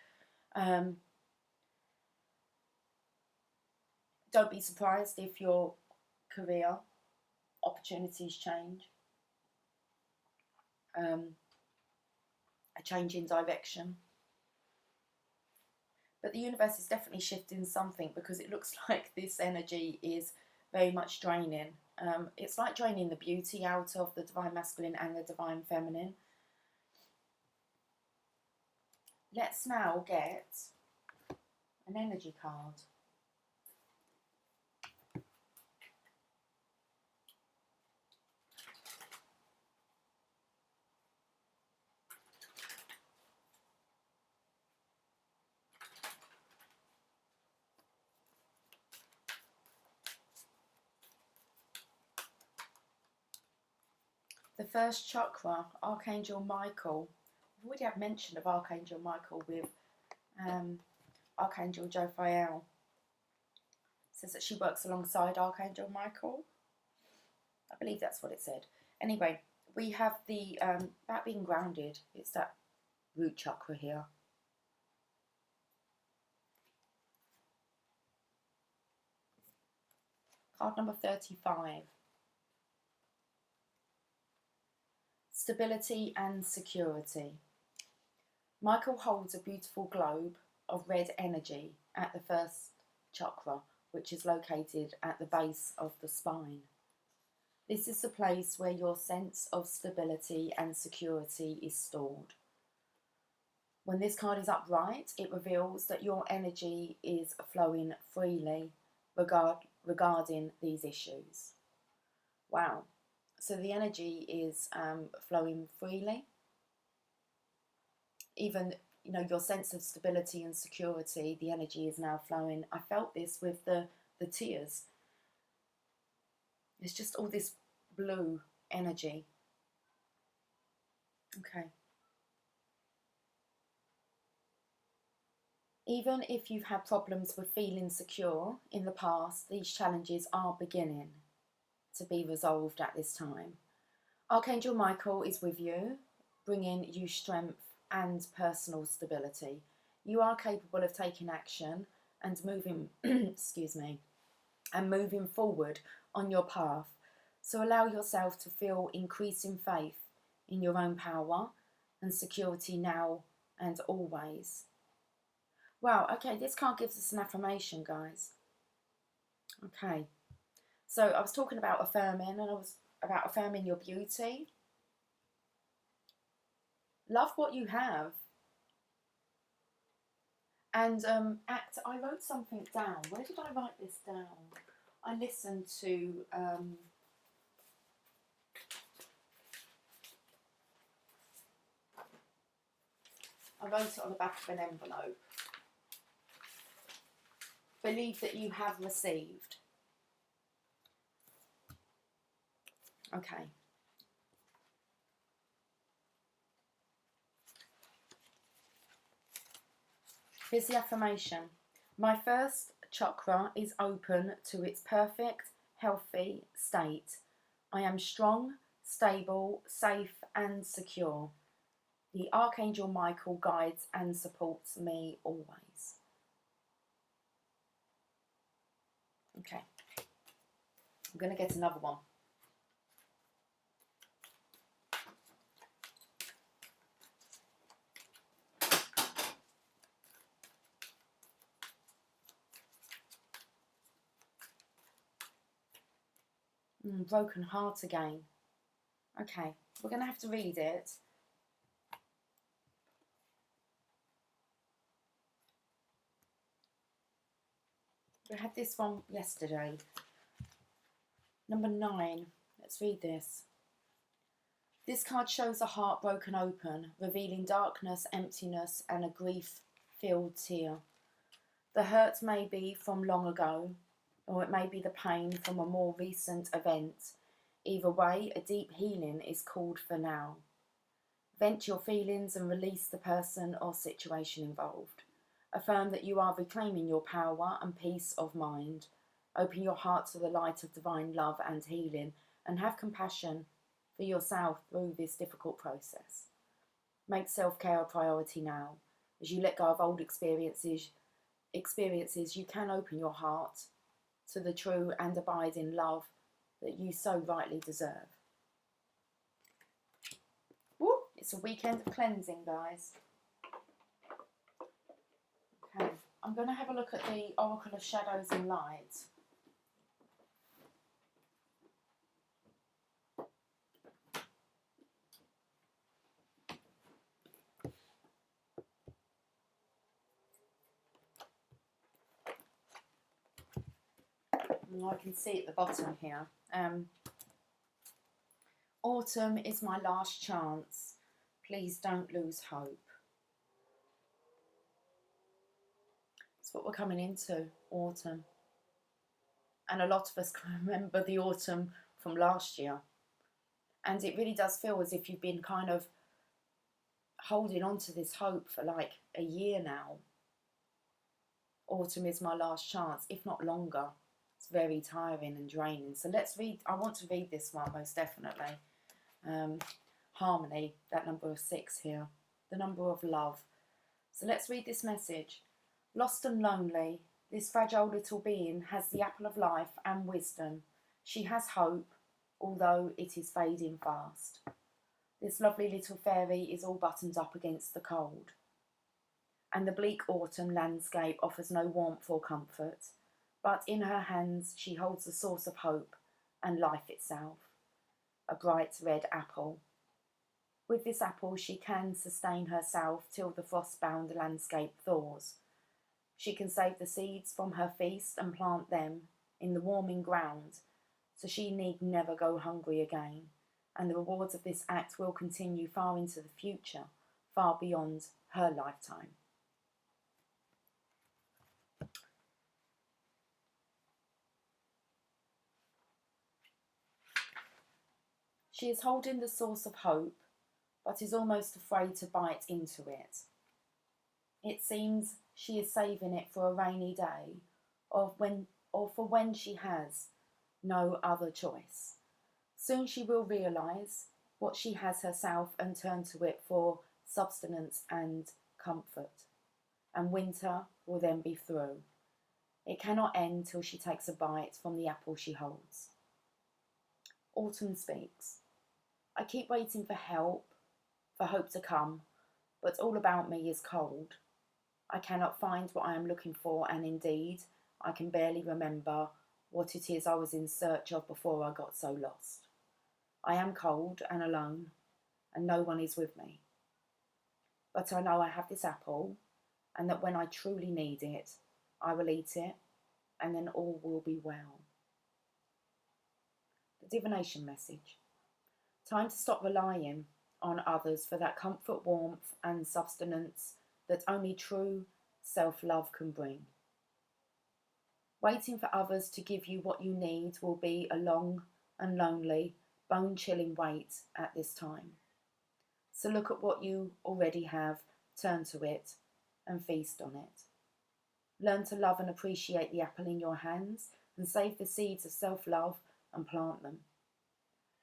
don't be surprised if your career opportunities change. A change in direction. But the universe is definitely shifting something because it looks like this energy is very much draining. It's like draining the beauty out of the Divine Masculine and the Divine Feminine. Let's now get an energy card. The first chakra, Archangel Michael. I've already had mention of Archangel Michael with Archangel Jophiel. It says that she works alongside Archangel Michael. I believe that's what it said. Anyway, we have the about being grounded. It's that root chakra here. Card number 35. Stability and security. Michael holds a beautiful globe of red energy at the first chakra, which is located at the base of the spine. This is the place where your sense of stability and security is stored. When this card is upright, it reveals that your energy is flowing freely regarding these issues. Wow. So the energy is flowing freely. even, you know, your sense of stability and security, the energy is now flowing. I felt this with the tears. It's just all this blue energy. Okay. Even if you've had problems with feeling secure in the past, these challenges are beginning to be resolved at this time. Archangel Michael is with you, bringing you strength and personal stability. You are capable of taking action and moving, excuse me, and moving forward on your path. So allow yourself to feel increasing faith in your own power and security now and always. Wow, okay, this card gives us an affirmation, guys. Okay, so I was talking about affirming, and I was about affirming your beauty. Love what you have. And I wrote something down. Where did I write this down? I listened to I wrote it on the back of an envelope. Believe that you have received. Okay. Here's the affirmation. My first chakra is open to its perfect, healthy state. I am strong, stable, safe and secure. The Archangel Michael guides and supports me always. Okay. I'm going to get another one. Broken heart again. Okay, we're going to have to read it. We had this one yesterday. Number 9. Let's read this. This card shows a heart broken open, revealing darkness, emptiness, and a grief-filled tear. The hurt may be from long ago, or it may be the pain from a more recent event. Either way, a deep healing is called for now. Vent your feelings and release the person or situation involved. Affirm that you are reclaiming your power and peace of mind. Open your heart to the light of divine love and healing, and have compassion for yourself through this difficult process. Make self-care a priority now. As you let go of old experiences, you can open your heart to the true and abiding love that you so rightly deserve. Woo! It's a weekend of cleansing, guys. Okay, I'm going to have a look at the Oracle of Shadows and Light. I can see at the bottom here. Autumn is my last chance. Please don't lose hope. That's what we're coming into, autumn. And a lot of us can remember the autumn from last year. And it really does feel as if you've been kind of holding on to this hope for like a year now. Autumn is my last chance, if not longer. It's very tiring and draining. So let's read. I want to read this one most definitely. Harmony, that number 6 here. The number of love. So let's read this message. Lost and lonely, this fragile little being has the apple of life and wisdom. She has hope, although it is fading fast. This lovely little fairy is all buttoned up against the cold. And the bleak autumn landscape offers no warmth or comfort. But in her hands she holds the source of hope and life itself, a bright red apple. With this apple she can sustain herself till the frost-bound landscape thaws. She can save the seeds from her feast and plant them in the warming ground, so she need never go hungry again, and the rewards of this act will continue far into the future far beyond her lifetime. She is holding the source of hope, but is almost afraid to bite into it. It seems she is saving it for a rainy day, or for when she has no other choice. Soon she will realise what she has herself and turn to it for sustenance and comfort. And winter will then be through. It cannot end till she takes a bite from the apple she holds. Autumn speaks. I keep waiting for help, for hope to come, but all about me is cold. I cannot find what I am looking for, and indeed, I can barely remember what it is I was in search of before I got so lost. I am cold and alone, and no one is with me. But I know I have this apple, and that when I truly need it, I will eat it, and then all will be well. The divination message. Time to stop relying on others for that comfort, warmth, and sustenance that only true self-love can bring. Waiting for others to give you what you need will be a long and lonely, bone-chilling wait at this time. So look at what you already have, turn to it, and feast on it. Learn to love and appreciate the apple in your hands, and save the seeds of self-love and plant them.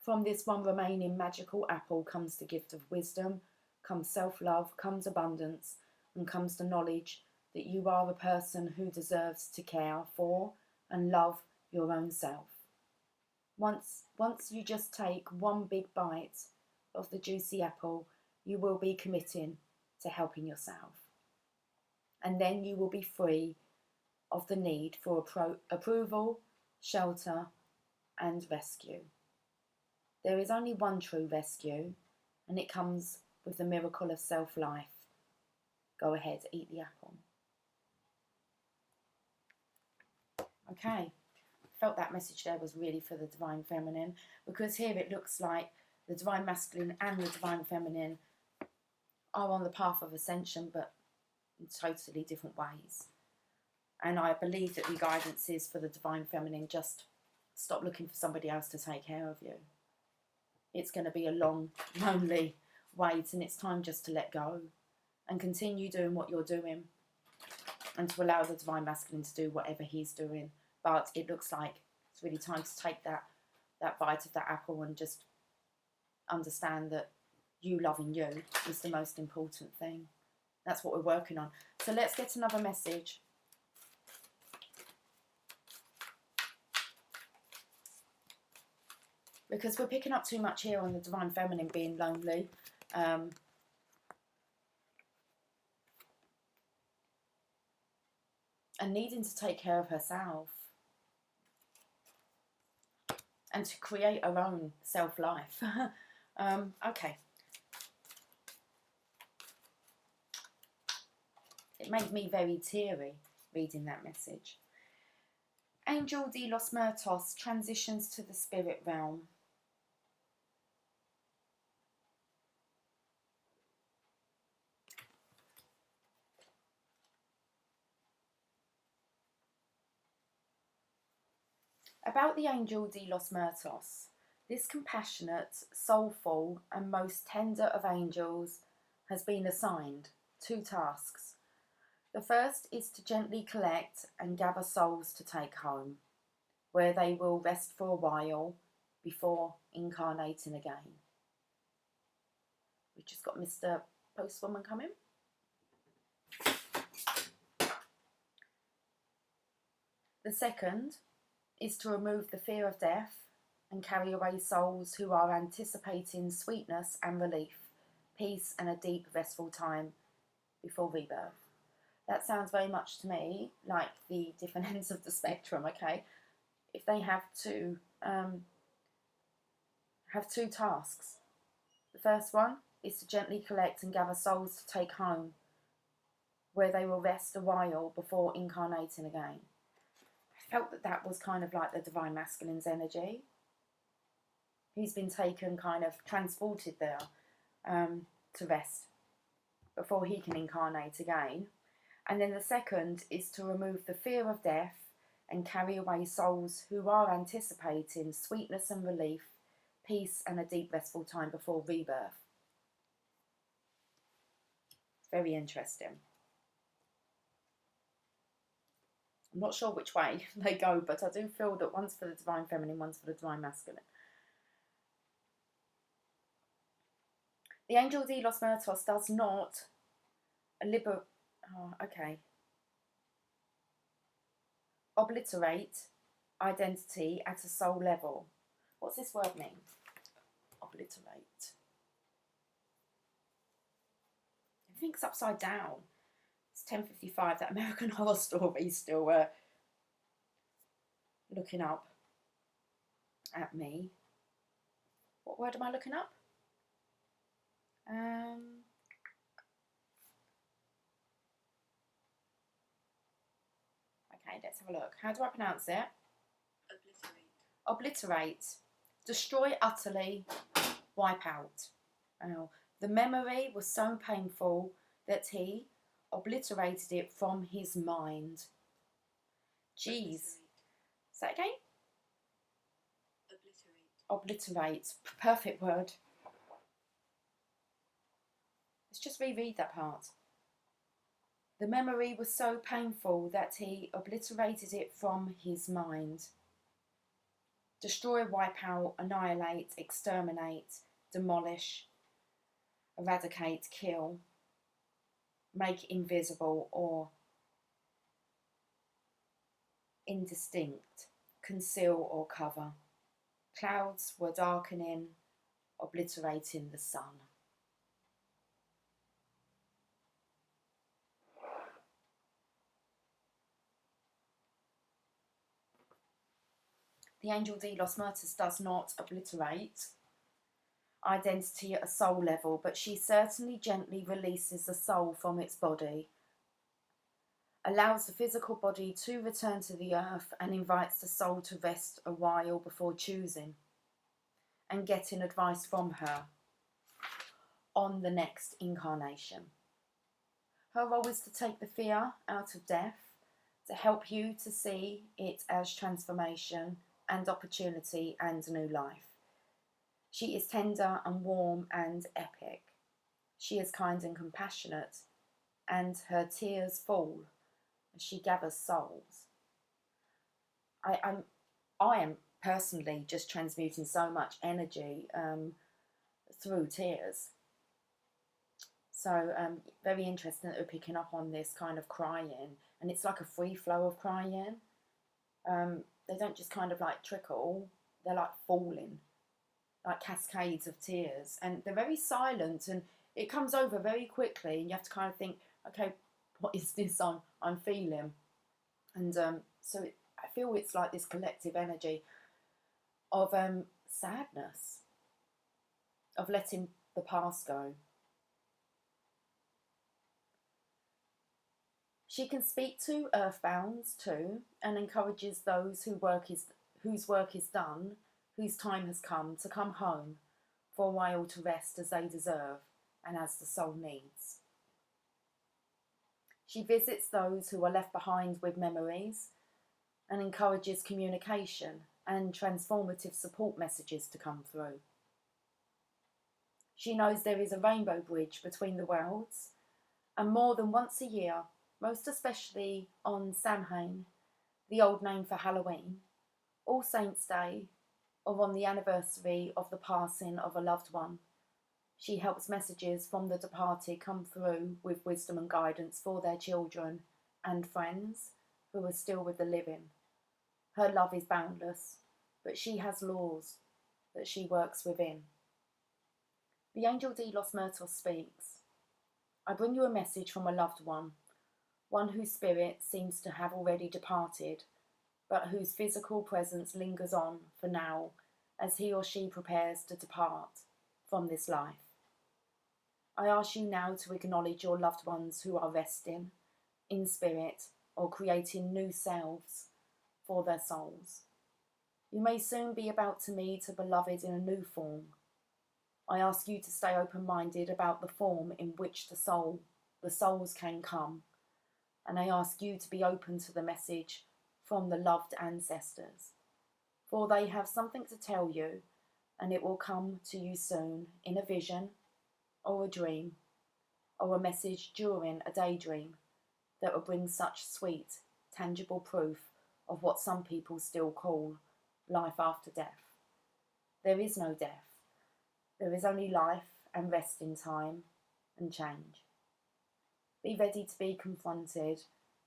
From this one remaining magical apple comes the gift of wisdom, comes self-love, comes abundance, and comes the knowledge that you are a person who deserves to care for and love your own self. Once you just take one big bite of the juicy apple, you will be committing to helping yourself. And then you will be free of the need for approval, shelter, and rescue. There is only one true rescue, and it comes with the miracle of self-life. Go ahead, eat the apple. Okay, felt that message there was really for the Divine Feminine, because here it looks like the Divine Masculine and the Divine Feminine are on the path of ascension, but in totally different ways. And I believe that the guidance is for the Divine Feminine, just stop looking for somebody else to take care of you. It's going to be a long, lonely wait, and it's time just to let go and continue doing what you're doing, and to allow the Divine Masculine to do whatever he's doing. But it looks like it's really time to take that bite of that apple and just understand that you loving you is the most important thing. That's what we're working on. So let's get another message. Because we're picking up too much here on the Divine Feminine being lonely. And needing to take care of herself. And to create her own self-life. Okay. It made me very teary reading that message. Angel de los Muertos transitions to the spirit realm. About the Angel de los Muertos, this compassionate, soulful, and most tender of angels has been assigned 2 tasks. The first is to gently collect and gather souls to take home, where they will rest for a while before incarnating again. We've just got Mr. Postwoman coming. The second is to remove the fear of death and carry away souls who are anticipating sweetness and relief, peace and a deep restful time before rebirth. That sounds very much to me like the different ends of the spectrum, okay? If they have to have 2 tasks. The first one is to gently collect and gather souls to take home, where they will rest a while before incarnating again. I felt that was kind of like the Divine Masculine's energy. He's been taken, kind of transported there to rest. before he can incarnate again. And then the second is to remove the fear of death and carry away souls who are anticipating sweetness and relief, peace and a deep restful time before rebirth. Very interesting. I'm not sure which way they go, but I do feel that one's for the divine feminine, one's for the divine masculine. The angel Delos Myrtos does not obliterate identity at a soul level. What's this word mean? Obliterate. Everything's upside down. It's 10:55. That American Horror Story is still looking up at me. What word am I looking up? Okay, let's have a look. How do I pronounce it? Obliterate. Obliterate. Destroy utterly. Wipe out. Oh, the memory was so painful that he obliterated it from his mind. Jeez. Say it again? Obliterate. Perfect word. Let's just reread that part. The memory was so painful that he obliterated it from his mind. Destroy, wipe out, annihilate, exterminate, demolish, eradicate, kill, make invisible or indistinct, conceal or cover. Clouds were darkening, obliterating the sun. The angel Delos Myrtos does not obliterate identity at a soul level, but she certainly gently releases the soul from its body, allows the physical body to return to the earth, and invites the soul to rest a while before choosing and getting advice from her on the next incarnation. Her role is to take the fear out of death, to help you to see it as transformation and opportunity and new life. She is tender and warm and epic. She is kind and compassionate, and her tears fall as she gathers souls. I am personally just transmuting so much energy through tears. So very interesting that we're picking up on this kind of crying, and it's like a free flow of crying. They don't just kind of like trickle, they're like falling, like cascades of tears, and they're very silent, and it comes over very quickly, and you have to kind of think, okay, what is this I'm feeling? And I feel it's like this collective energy of sadness, of letting the past go. She can speak to earthbounds too, and encourages those whose work is done, whose time has come, to come home for a while to rest as they deserve and as the soul needs. She visits those who are left behind with memories and encourages communication and transformative support messages to come through. She knows there is a rainbow bridge between the worlds, and more than once a year, most especially on Samhain, the old name for Halloween, All Saints' Day, or on the anniversary of the passing of a loved one, she helps messages from the departed come through with wisdom and guidance for their children and friends who are still with the living. Her love is boundless, but she has laws that she works within. The angel Delos Myrtos speaks. I bring you a message from a loved one whose spirit seems to have already departed, but whose physical presence lingers on for now as he or she prepares to depart from this life. I ask you now to acknowledge your loved ones who are resting in spirit or creating new selves for their souls. You may soon be about to meet a beloved in a new form. I ask you to stay open-minded about the form in which the souls can come. And I ask you to be open to the message from the loved ancestors. For they have something to tell you, and it will come to you soon in a vision or a dream or a message during a daydream that will bring such sweet, tangible proof of what some people still call life after death. There is no death. There is only life and rest in time and change. Be ready to be confronted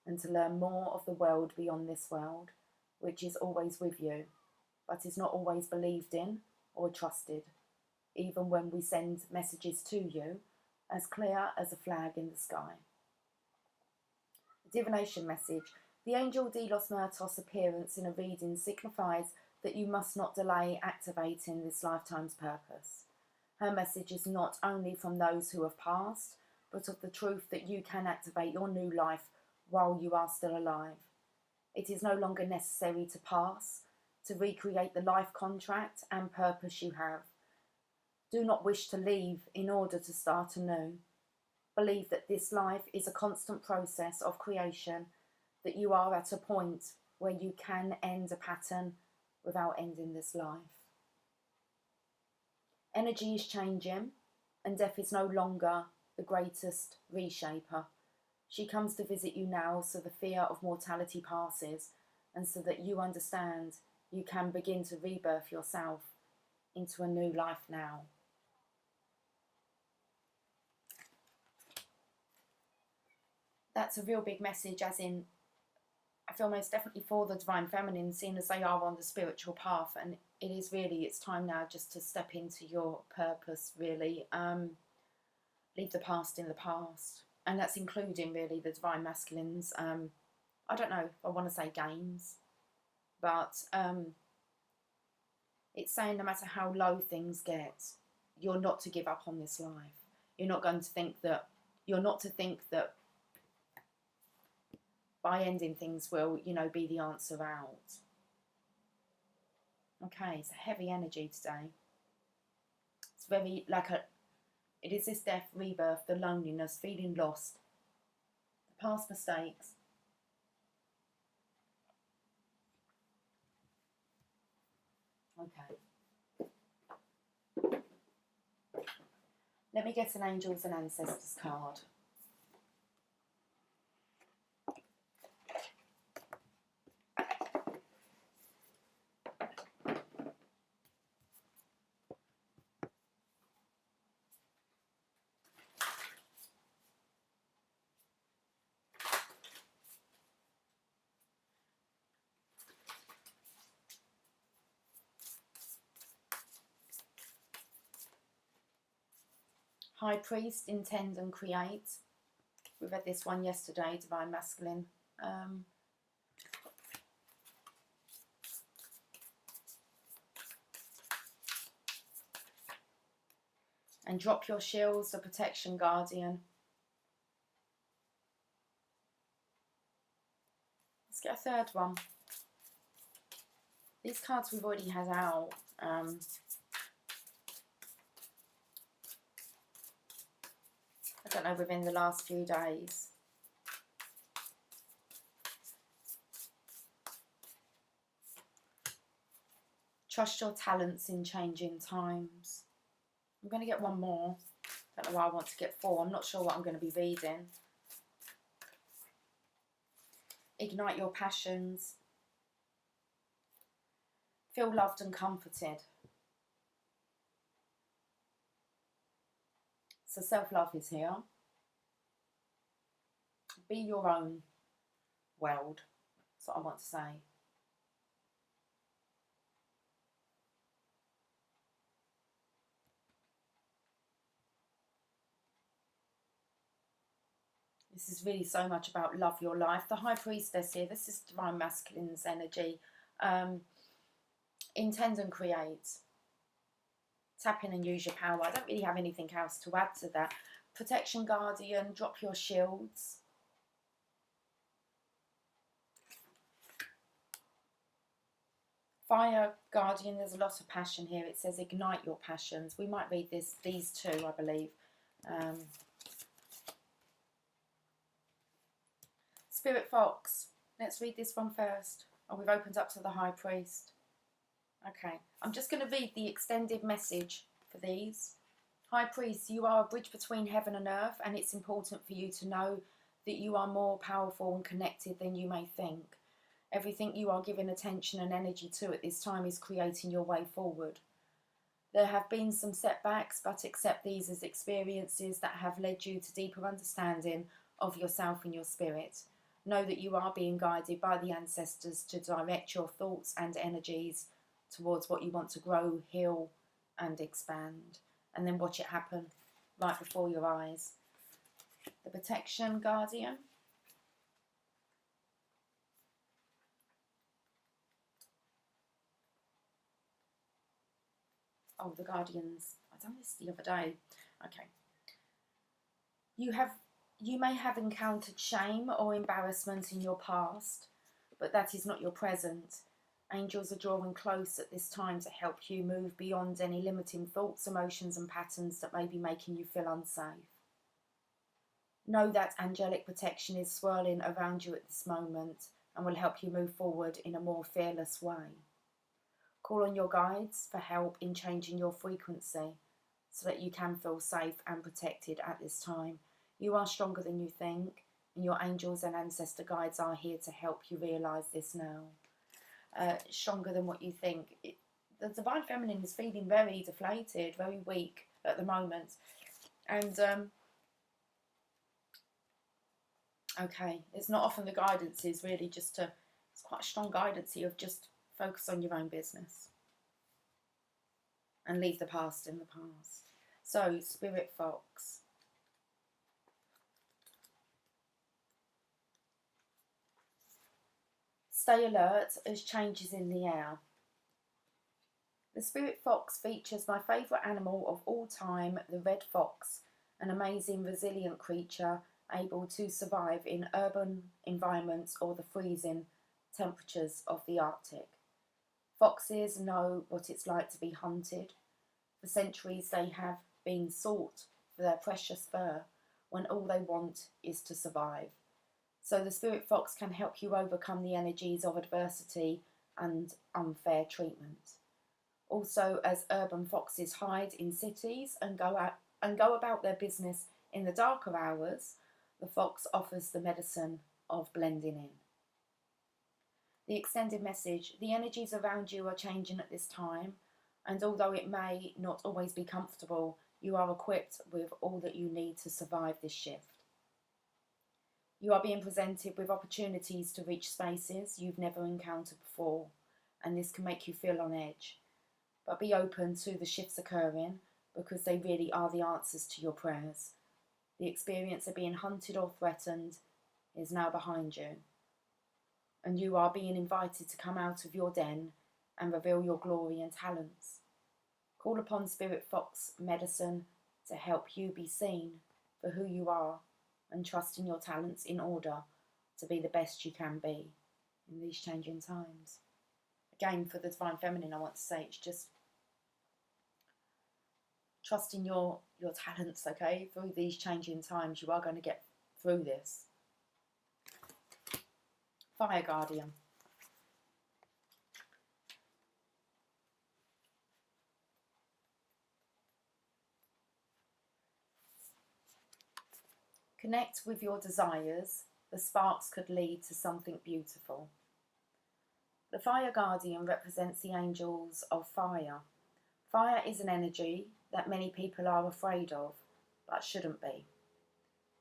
and to learn more of the world beyond this world, which is always with you, but is not always believed in or trusted, even when we send messages to you as clear as a flag in the sky. The divination message. The angel Delos Myrtos' appearance in a reading signifies that you must not delay activating this lifetime's purpose. Her message is not only from those who have passed, but of the truth that you can activate your new life while you are still alive. It is no longer necessary to pass, to recreate the life contract and purpose you have. Do not wish to leave in order to start anew. Believe that this life is a constant process of creation, that you are at a point where you can end a pattern without ending this life. Energy is changing, and death is no longer the greatest reshaper. She comes to visit you now so the fear of mortality passes, and so that you understand you can begin to rebirth yourself into a new life now. That's a real big message, as in, I feel most definitely for the Divine Feminine, seeing as they are on the spiritual path, and it is really, it's time now just to step into your purpose, really. Leave the past in the past, and that's including really the Divine Masculines. I don't know if I want to say games, but it's saying no matter how low things get, you're not to give up on this life. You're not going to think that, you're not to think that by ending things will, be the answer out. Okay, it's a heavy energy today. It's very it is this death, rebirth, the loneliness, feeling lost, the past mistakes. Okay. Let me get an Angels and Ancestors card. High Priest, Intend and Create. We read this one yesterday, Divine Masculine. And Drop Your Shields, the Protection Guardian. Let's get a third one. These cards we've already had out. I don't know, within the last few days. Trust your talents in changing times. I'm going to get one more. Don't know why I want to get 4. I'm not sure what I'm going to be reading. Ignite your passions. Feel loved and comforted. So self-love is here. Be your own world. That's what I want to say. This is really so much about love your life. The High Priestess here, this is Divine Masculine's energy. Intend and create. Tap in and use your power. I don't really have anything else to add to that. Protection Guardian, drop your shields. Fire Guardian, there's a lot of passion here. It says ignite your passions. We might read these two, I believe. Spirit Fox, let's read this one first. Oh, we've opened up to the High Priest. Okay, I'm just going to read the extended message for these. High Priest, you are a bridge between heaven and earth, and it's important for you to know that you are more powerful and connected than you may think. Everything you are giving attention and energy to at this time is creating your way forward. There have been some setbacks, but accept these as experiences that have led you to deeper understanding of yourself and your spirit. Know that you are being guided by the ancestors to direct your thoughts and energies towards what you want to grow, heal, and expand. And then watch it happen right before your eyes. The Protection Guardian. Oh, the Guardians. I done this the other day. Okay. You may have encountered shame or embarrassment in your past, but that is not your present. Angels are drawing close at this time to help you move beyond any limiting thoughts, emotions and patterns that may be making you feel unsafe. Know that angelic protection is swirling around you at this moment and will help you move forward in a more fearless way. Call on your guides for help in changing your frequency so that you can feel safe and protected at this time. You are stronger than you think, and your angels and ancestor guides are here to help you realise this now. Stronger than what you think. The Divine Feminine is feeling very deflated, very weak at the moment. And, okay, it's not often the guidance is really just to, it's quite a strong guidance here of just focus on your own business and leave the past in the past. So, Spirit Fox. Stay alert as changes in the air. The Spirit Fox features my favourite animal of all time, the red fox, an amazing resilient creature able to survive in urban environments or the freezing temperatures of the Arctic. Foxes know what it's like to be hunted. For centuries they have been sought for their precious fur when all they want is to survive. So the Spirit Fox can help you overcome the energies of adversity and unfair treatment. Also, as urban foxes hide in cities and go about their business in the darker hours, the fox offers the medicine of blending in. The extended message: the energies around you are changing at this time, and although it may not always be comfortable, you are equipped with all that you need to survive this shift. You are being presented with opportunities to reach spaces you've never encountered before, and this can make you feel on edge. But be open to the shifts occurring, because they really are the answers to your prayers. The experience of being hunted or threatened is now behind you, and you are being invited to come out of your den and reveal your glory and talents. Call upon Spirit Fox medicine to help you be seen for who you are, and trust in your talents in order to be the best you can be in these changing times. Again, for the Divine Feminine, I want to say it's just trust in your talents, okay? Through these changing times, you are going to get through this. Fire Guardian. Connect with your desires. The sparks could lead to something beautiful. The Fire Guardian represents the angels of fire. Fire is an energy that many people are afraid of, but shouldn't be.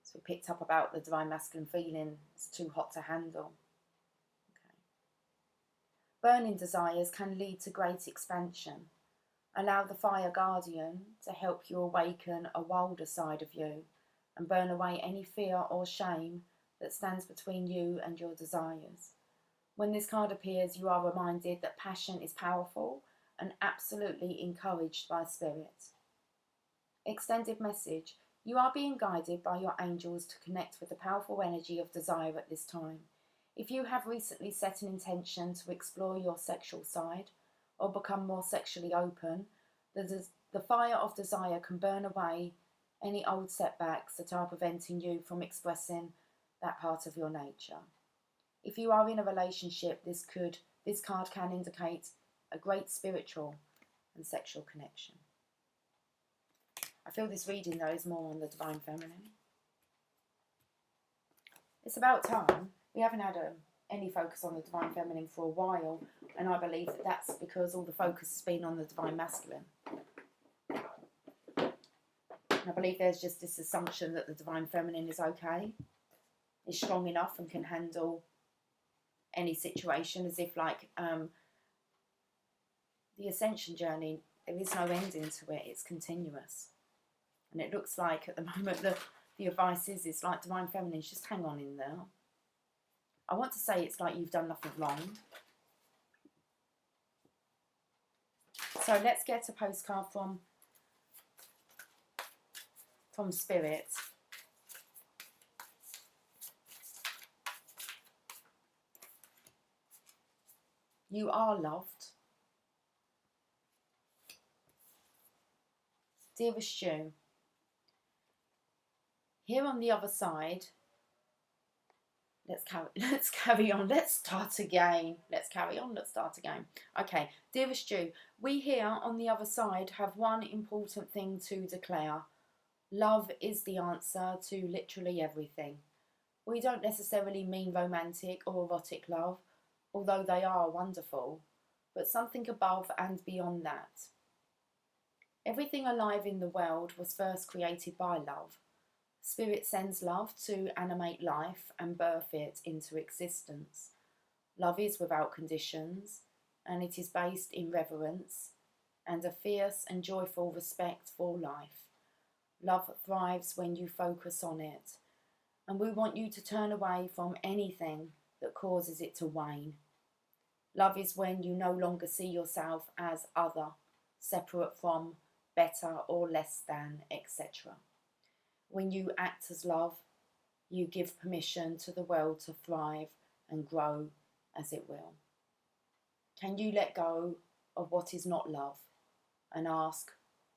So we picked up about the Divine Masculine feeling, it's too hot to handle. Okay. Burning desires can lead to great expansion. Allow the Fire Guardian to help you awaken a wilder side of you and burn away any fear or shame that stands between you and your desires. When this card appears, you are reminded that passion is powerful and absolutely encouraged by spirit. Extended message: you are being guided by your angels to connect with the powerful energy of desire at this time. If you have recently set an intention to explore your sexual side, or become more sexually open, the fire of desire can burn away any old setbacks that are preventing you from expressing that part of your nature. If you are in a relationship, this card can indicate a great spiritual and sexual connection. I feel this reading though is more on the Divine Feminine. It's about time. We haven't had any focus on the Divine Feminine for a while, and I believe that that's because all the focus has been on the Divine Masculine. And I believe there's just this assumption that the Divine Feminine is okay, is strong enough and can handle any situation, as if like the ascension journey, there is no ending to it, it's continuous. And it looks like at the moment the advice is like Divine Feminine, just hang on in there. I want to say it's like you've done nothing wrong. So let's get a postcard from Spirit. You are loved. Dearest you, here on the other side, let's carry on, let's start again. Okay, dearest you, we here on the other side have one important thing to declare. Love is the answer to literally everything. We don't necessarily mean romantic or erotic love, although they are wonderful, but something above and beyond that. Everything alive in the world was first created by love. Spirit sends love to animate life and birth it into existence. Love is without conditions, and it is based in reverence and a fierce and joyful respect for life. Love thrives when you focus on it, and we want you to turn away from anything that causes it to wane. Love is when you no longer see yourself as other, separate from, better or less than, etc. When you act as love, you give permission to the world to thrive and grow as it will. Can you let go of what is not love and ask,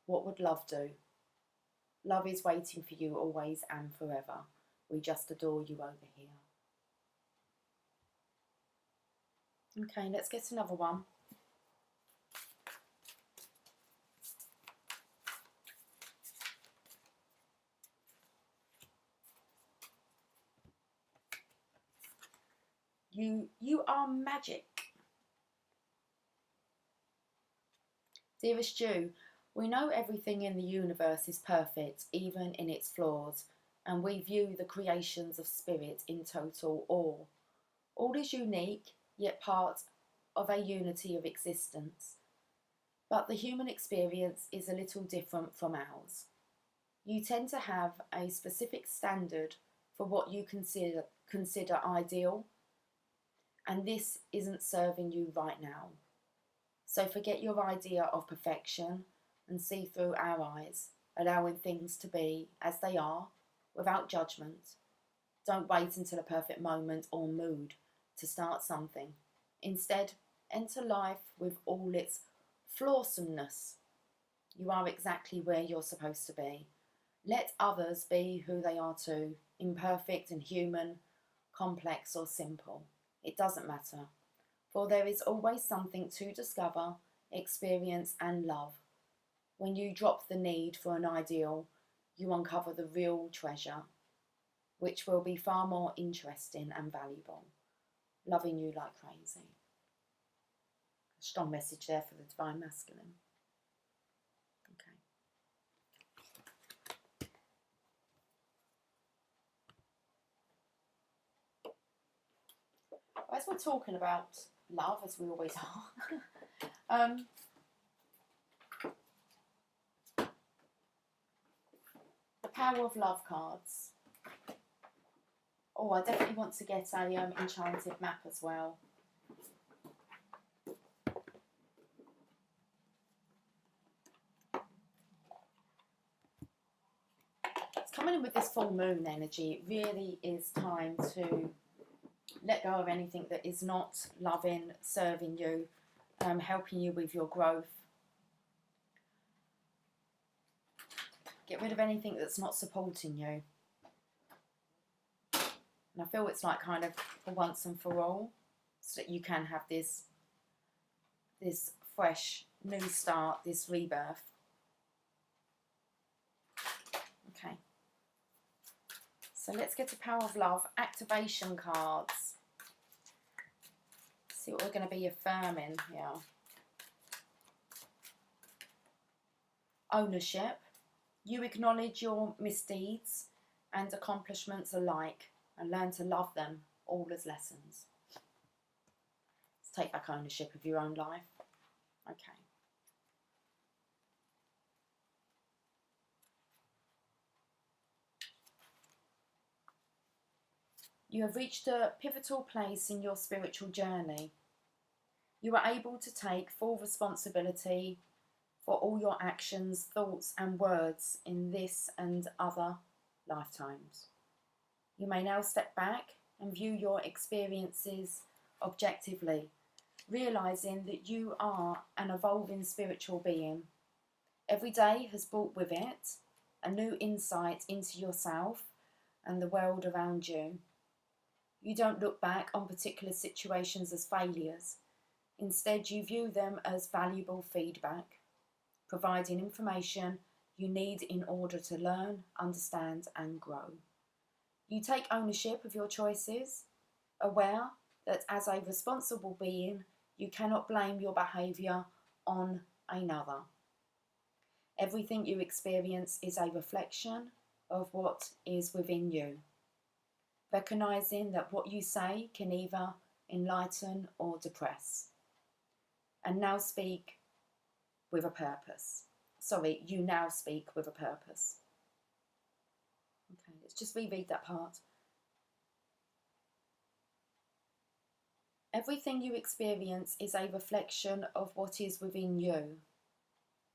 what would love do? Love is waiting for you always and forever. We just adore you over here. Okay, let's get another one. You are magic. Dearest you, we know everything in the universe is perfect, even in its flaws, and we view the creations of Spirit in total awe. All is unique, yet part of a unity of existence. But the human experience is a little different from ours. You tend to have a specific standard for what you consider ideal, and this isn't serving you right now. So forget your idea of perfection and see through our eyes, allowing things to be as they are, without judgment. Don't wait until a perfect moment or mood to start something. Instead, enter life with all its flawsomeness. You are exactly where you're supposed to be. Let others be who they are too, imperfect and human, complex or simple. It doesn't matter, for there is always something to discover, experience and love. When you drop the need for an ideal, you uncover the real treasure, which will be far more interesting and valuable. Loving you like crazy. A strong message there for the Divine Masculine. As we're talking about love, as we always are, the Power of Love cards. Oh, I definitely want to get a enchanted map as well. It's coming in with this full moon energy. It really is time to let go of anything that is not loving, serving you, helping you with your growth. Get rid of anything that's not supporting you. And I feel it's like kind of for once and for all, so that you can have this fresh new start, this rebirth. Okay. So let's get to Power of Love activation cards. See what we're going to be affirming here. Ownership. You acknowledge your misdeeds and accomplishments alike and learn to love them all as lessons. Let's take back ownership of your own life. Okay. You have reached a pivotal place in your spiritual journey. You are able to take full responsibility for all your actions, thoughts and words in this and other lifetimes. You may now step back and view your experiences objectively, realising that you are an evolving spiritual being. Every day has brought with it a new insight into yourself and the world around you. You don't look back on particular situations as failures. Instead, you view them as valuable feedback, providing information you need in order to learn, understand and grow. You take ownership of your choices, aware that as a responsible being, you cannot blame your behaviour on another. Everything you experience is a reflection of what is within you. Recognising that what you say can either enlighten or depress. And now speak with a purpose. Sorry, you now speak with a purpose. Okay, let's just reread that part. Everything you experience is a reflection of what is within you.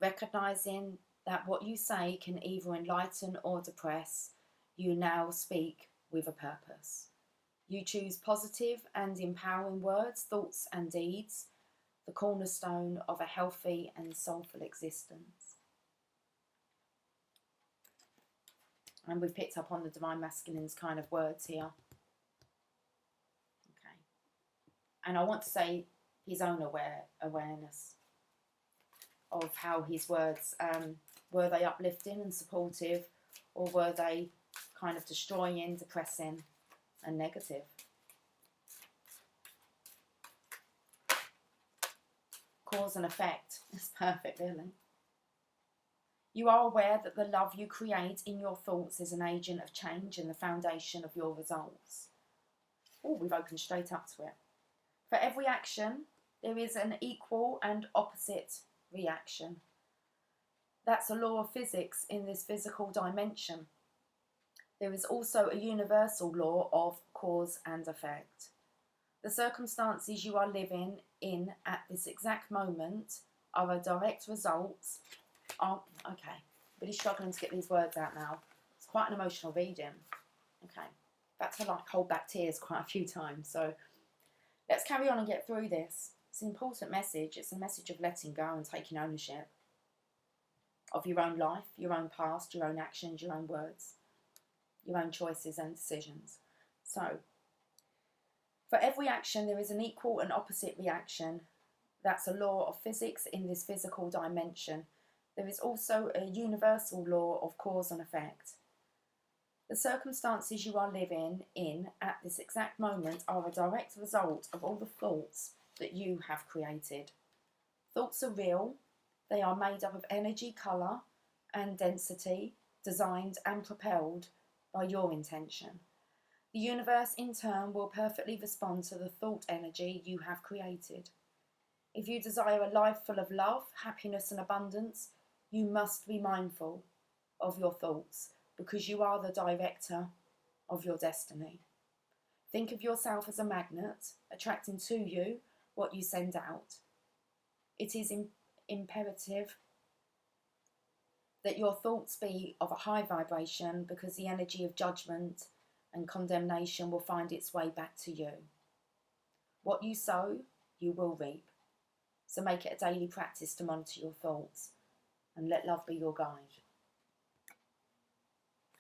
Recognising that what you say can either enlighten or depress, you now speak with a purpose. You choose positive and empowering words, thoughts and deeds, the cornerstone of a healthy and soulful existence. And we've picked up on the Divine Masculine's kind of words here. Okay. And I want to say his own awareness of how his words, were they uplifting and supportive, or were they kind of destroying, depressing and negative? Cause and effect. It's perfect, really. You are aware that the love you create in your thoughts is an agent of change and the foundation of your results. Oh, we've opened straight up to it. For every action, there is an equal and opposite reaction. That's a law of physics in this physical dimension. There is also a universal law of cause and effect. The circumstances you are living in at this exact moment are a direct result of... Okay, really struggling to get these words out now. It's quite an emotional reading. Okay, that's to like hold back tears quite a few times. So let's carry on and get through this. It's an important message. It's a message of letting go and taking ownership of your own life, your own past, your own actions, your own words, your own choices and decisions. So, for every action, there is an equal and opposite reaction. That's a law of physics in this physical dimension. There is also a universal law of cause and effect. The circumstances you are living in at this exact moment are a direct result of all the thoughts that you have created. Thoughts are real. They are made up of energy, colour and density, designed and propelled by your intention. The universe in turn will perfectly respond to the thought energy you have created. If you desire a life full of love, happiness and abundance, you must be mindful of your thoughts because you are the director of your destiny. Think of yourself as a magnet, attracting to you what you send out. It is imperative that your thoughts be of a high vibration because the energy of judgment and condemnation will find its way back to you. What you sow, you will reap. So make it a daily practice to monitor your thoughts and let love be your guide.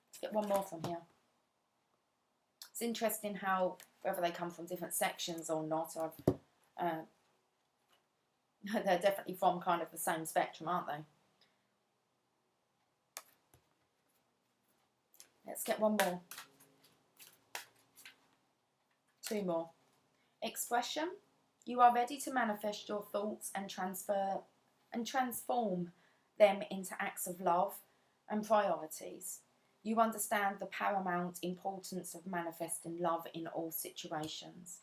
Let's get one more from here. It's interesting how, whether they come from different sections or not, they're definitely from kind of the same spectrum, aren't they? Let's get one more. Two more. Expression. You are ready to manifest your thoughts and transform them into acts of love and priorities. You understand the paramount importance of manifesting love in all situations.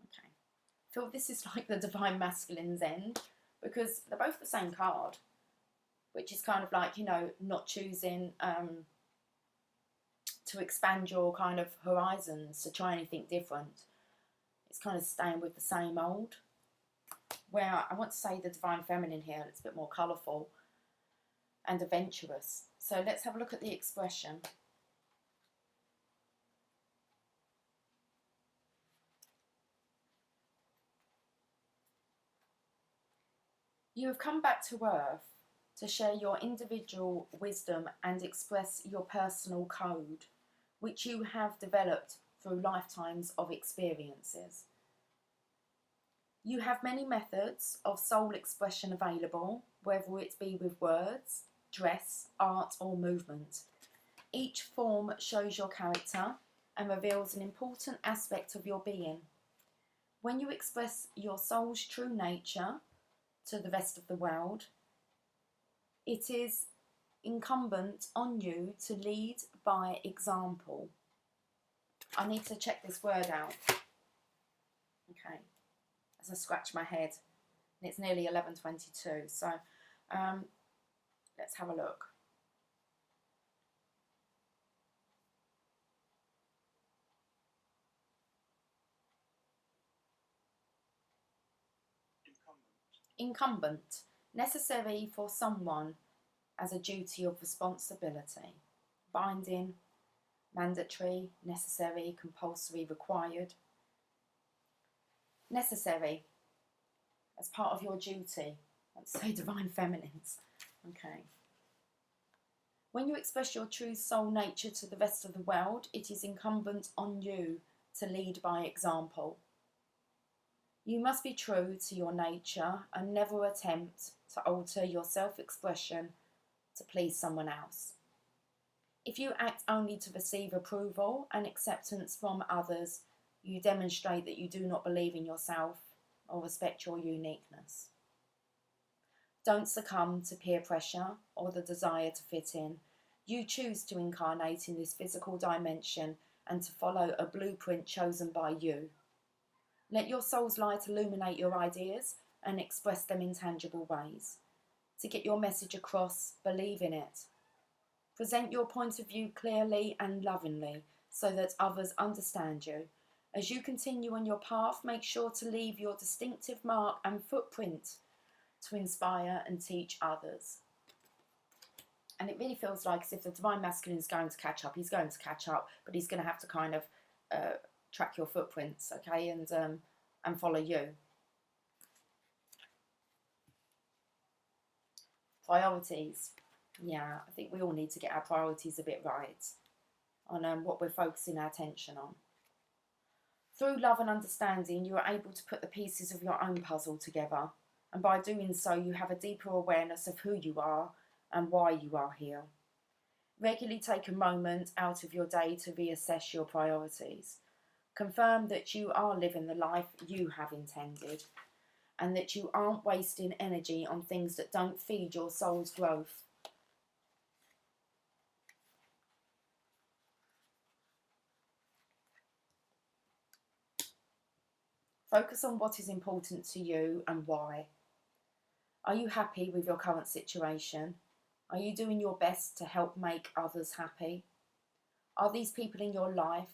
Okay. I feel this is like the Divine Masculine's end, because they're both the same card, which is kind of like, you know, not choosing to expand your kind of horizons, to try anything different. It's kind of staying with the same old. Where I want to say the Divine Feminine here, it's a bit more colourful and adventurous. So let's have a look at the expression. You have come back to Earth to share your individual wisdom and express your personal code, which you have developed through lifetimes of experiences. You have many methods of soul expression available, whether it be with words, dress, art or movement. Each form shows your character and reveals an important aspect of your being. When you express your soul's true nature to the rest of the world, it is incumbent on you to lead by example. I need to check this word out. Okay, as I scratch my head, and it's nearly 11:22. So let's have a look. Incumbent, necessary for someone as a duty of responsibility. Binding, mandatory, necessary, compulsory, required. Necessary, as part of your duty. Let's say Divine Feminines. Okay. When you express your true soul nature to the rest of the world, it is incumbent on you to lead by example. You must be true to your nature and never attempt to alter your self-expression to please someone else. If you act only to receive approval and acceptance from others, you demonstrate that you do not believe in yourself or respect your uniqueness. Don't succumb to peer pressure or the desire to fit in. You choose to incarnate in this physical dimension and to follow a blueprint chosen by you. Let your soul's light illuminate your ideas and express them in tangible ways. To get your message across, believe in it. Present your point of view clearly and lovingly so that others understand you. As you continue on your path, make sure to leave your distinctive mark and footprint to inspire and teach others. And it really feels like as if the Divine Masculine is going to catch up. He's going to catch up, but he's going to have to kind of track your footprints, okay, and follow you. Priorities. Yeah, I think we all need to get our priorities a bit right on what we're focusing our attention on. Through love and understanding, you are able to put the pieces of your own puzzle together. And by doing so, you have a deeper awareness of who you are and why you are here. Regularly take a moment out of your day to reassess your priorities. Confirm that you are living the life you have intended and that you aren't wasting energy on things that don't feed your soul's growth. Focus on what is important to you and why. Are you happy with your current situation? Are you doing your best to help make others happy? Are these people in your life?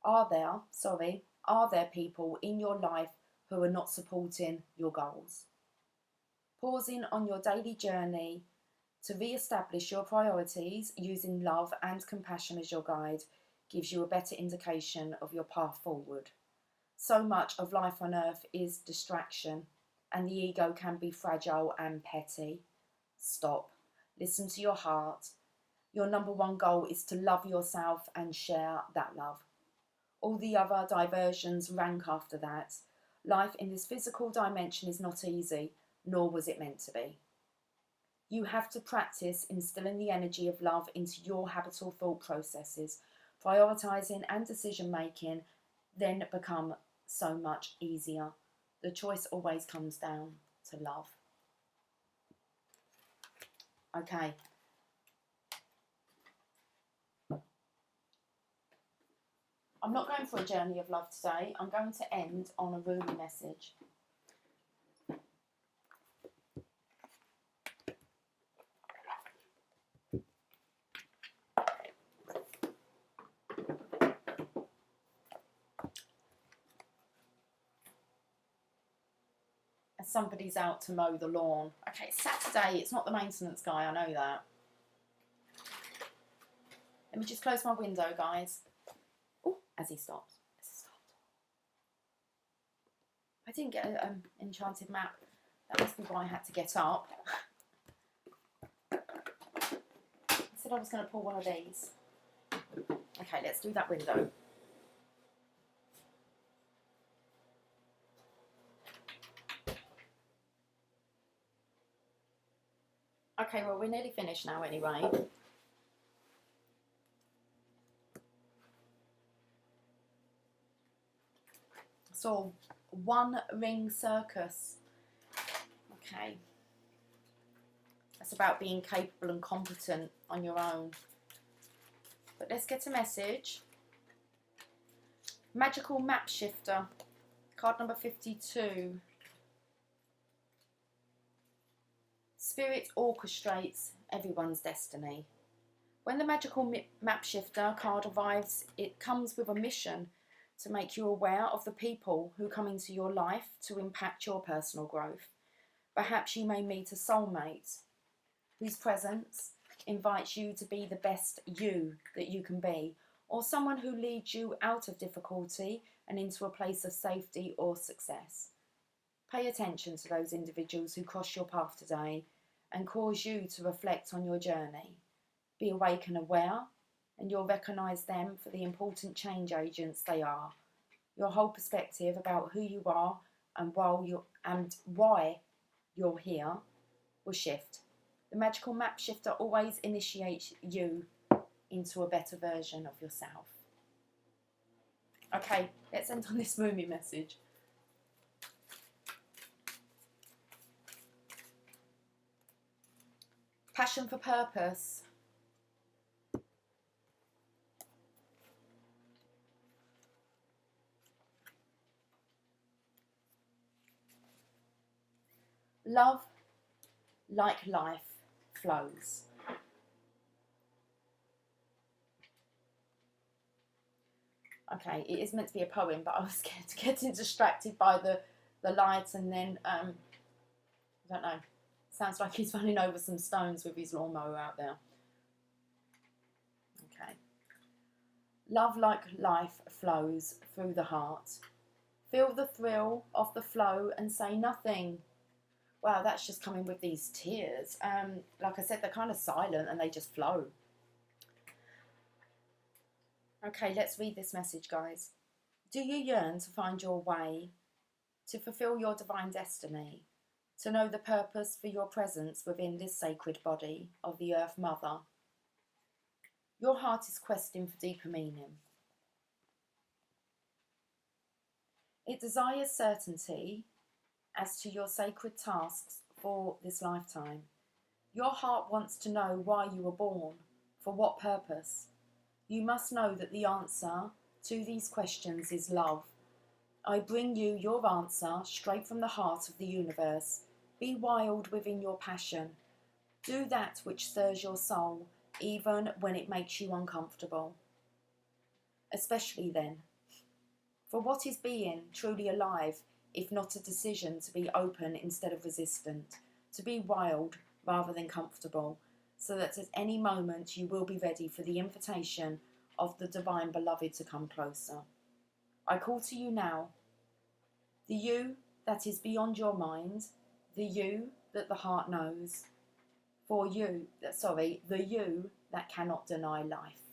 Are there people in your life who are not supporting your goals? Pausing on your daily journey to re-establish your priorities using love and compassion as your guide gives you a better indication of your path forward. So much of life on earth is distraction, and the ego can be fragile and petty. Stop. Listen to your heart. Your number one goal is to love yourself and share that love. All the other diversions rank after that. Life in this physical dimension is not easy, nor was it meant to be. You have to practice instilling the energy of love into your habitual thought processes. Prioritizing and decision making then become so much easier. The choice always comes down to love. Okay. I'm not going for a journey of love today. I'm going to end on a Rumi message. As somebody's out to mow the lawn. Okay, it's Saturday. It's not the maintenance guy. I know that. Let me just close my window, guys. Oh, as he stops. I didn't get an enchanted map. That must be why I had to get up. I said I was going to pull one of these. Okay, let's do that window. Okay, well, we're nearly finished now anyway. So, one ring circus. Okay. That's about being capable and competent on your own. But let's get a message. Magical Map Shifter. Card number 52. Spirit orchestrates everyone's destiny. When the Magical Map Shifter card arrives, it comes with a mission to make you aware of the people who come into your life to impact your personal growth. Perhaps you may meet a soulmate whose presence invites you to be the best you that you can be, or someone who leads you out of difficulty and into a place of safety or success. Pay attention to those individuals who cross your path today and cause you to reflect on your journey. Be awake and aware, and you'll recognise them for the important change agents they are. Your whole perspective about who you are and why you're here will shift. The Magical Map Shifter always initiates you into a better version of yourself. Okay, let's end on this Rumi message. Passion for purpose. Love, like life, flows. Okay, it is meant to be a poem, but I was getting distracted by the lights, and then, I don't know, sounds like he's running over some stones with his lawnmower out there. Okay. Love like life flows through the heart. Feel the thrill of the flow and say nothing. Wow, that's just coming with these tears. Like I said, they're kind of silent and they just flow. Okay, let's read this message, guys. Do you yearn to find your way, to fulfill your divine destiny, to know the purpose for your presence within this sacred body of the Earth Mother? Your heart is questing for deeper meaning. It desires certainty as to your sacred tasks for this lifetime. Your heart wants to know why you were born, for what purpose. You must know that the answer to these questions is love. I bring you your answer straight from the heart of the universe. Be wild within your passion. Do that which stirs your soul, even when it makes you uncomfortable. Especially then. For what is being truly alive if not a decision to be open instead of resistant, to be wild rather than comfortable, so that at any moment you will be ready for the invitation of the divine beloved to come closer. I call to you now, the you that is beyond your mind, the you that the heart knows, the you that cannot deny life.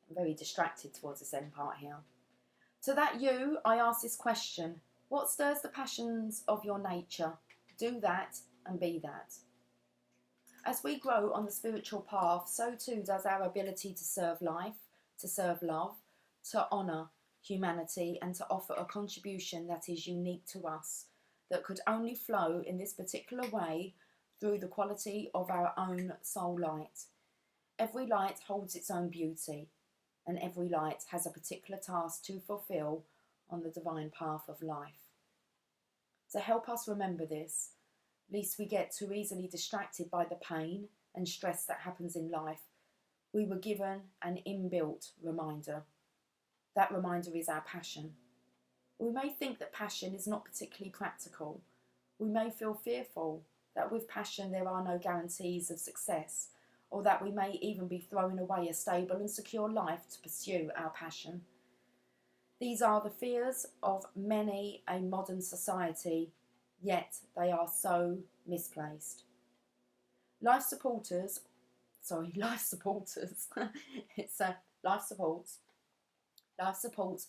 I'm very distracted towards this end part here. To that you, I ask this question: what stirs the passions of your nature? Do that and be that. As we grow on the spiritual path, so too does our ability to serve life, to serve love, to honour humanity, and to offer a contribution that is unique to us, that could only flow in this particular way through the quality of our own soul light. Every light holds its own beauty, and every light has a particular task to fulfill on the divine path of life. To help us remember this, lest we get too easily distracted by the pain and stress that happens in life, we were given an inbuilt reminder. That reminder is our passion. We may think that passion is not particularly practical. We may feel fearful that with passion there are no guarantees of success, or that we may even be throwing away a stable and secure life to pursue our passion. These are the fears of many a modern society, yet they are so misplaced. Life supports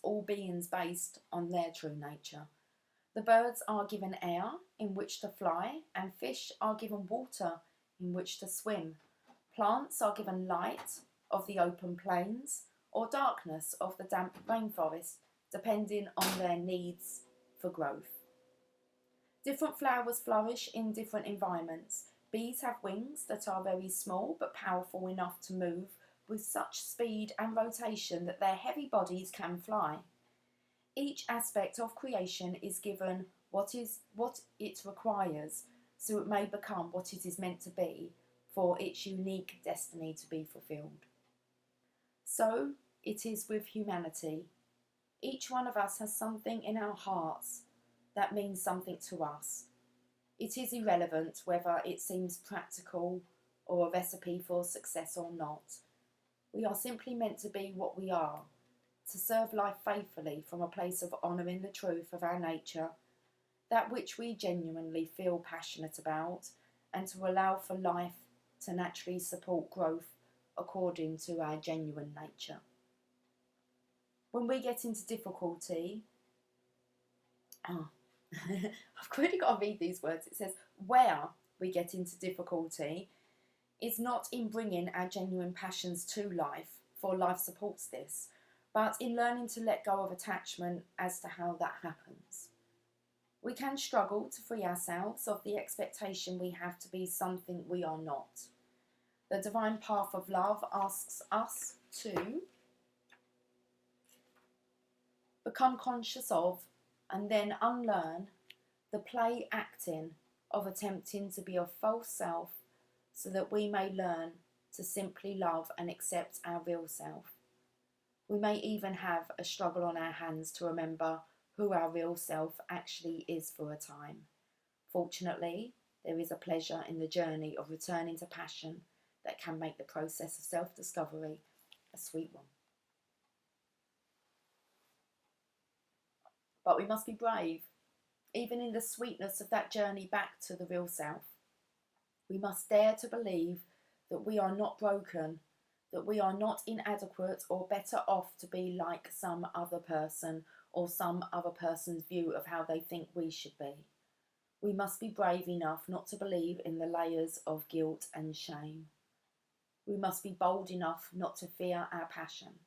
all beings based on their true nature. The birds are given air in which to fly, and fish are given water in which to swim. Plants are given light of the open plains or darkness of the damp rainforest, depending on their needs for growth. Different flowers flourish in different environments. Bees have wings that are very small but powerful enough to move with such speed and rotation that their heavy bodies can fly. Each aspect of creation is given what it requires, so it may become what it is meant to be for its unique destiny to be fulfilled. So it is with humanity. Each one of us has something in our hearts that means something to us. It is irrelevant whether it seems practical or a recipe for success or not. We are simply meant to be what we are, to serve life faithfully from a place of honouring the truth of our nature, that which we genuinely feel passionate about, and to allow for life to naturally support growth according to our genuine nature. When we get into difficulty, I've really got to read these words. It says, where we get into difficulty is not in bringing our genuine passions to life, for life supports this, but in learning to let go of attachment as to how that happens. We can struggle to free ourselves of the expectation we have to be something we are not. The divine path of love asks us to become conscious of and then unlearn the play acting of attempting to be a false self, so that we may learn to simply love and accept our real self. We may even have a struggle on our hands to remember who our real self actually is for a time. Fortunately, there is a pleasure in the journey of returning to passion that can make the process of self-discovery a sweet one. But we must be brave, even in the sweetness of that journey back to the real self. We must dare to believe that we are not broken, that we are not inadequate or better off to be like some other person or some other person's view of how they think we should be. We must be brave enough not to believe in the layers of guilt and shame. We must be bold enough not to fear our passion.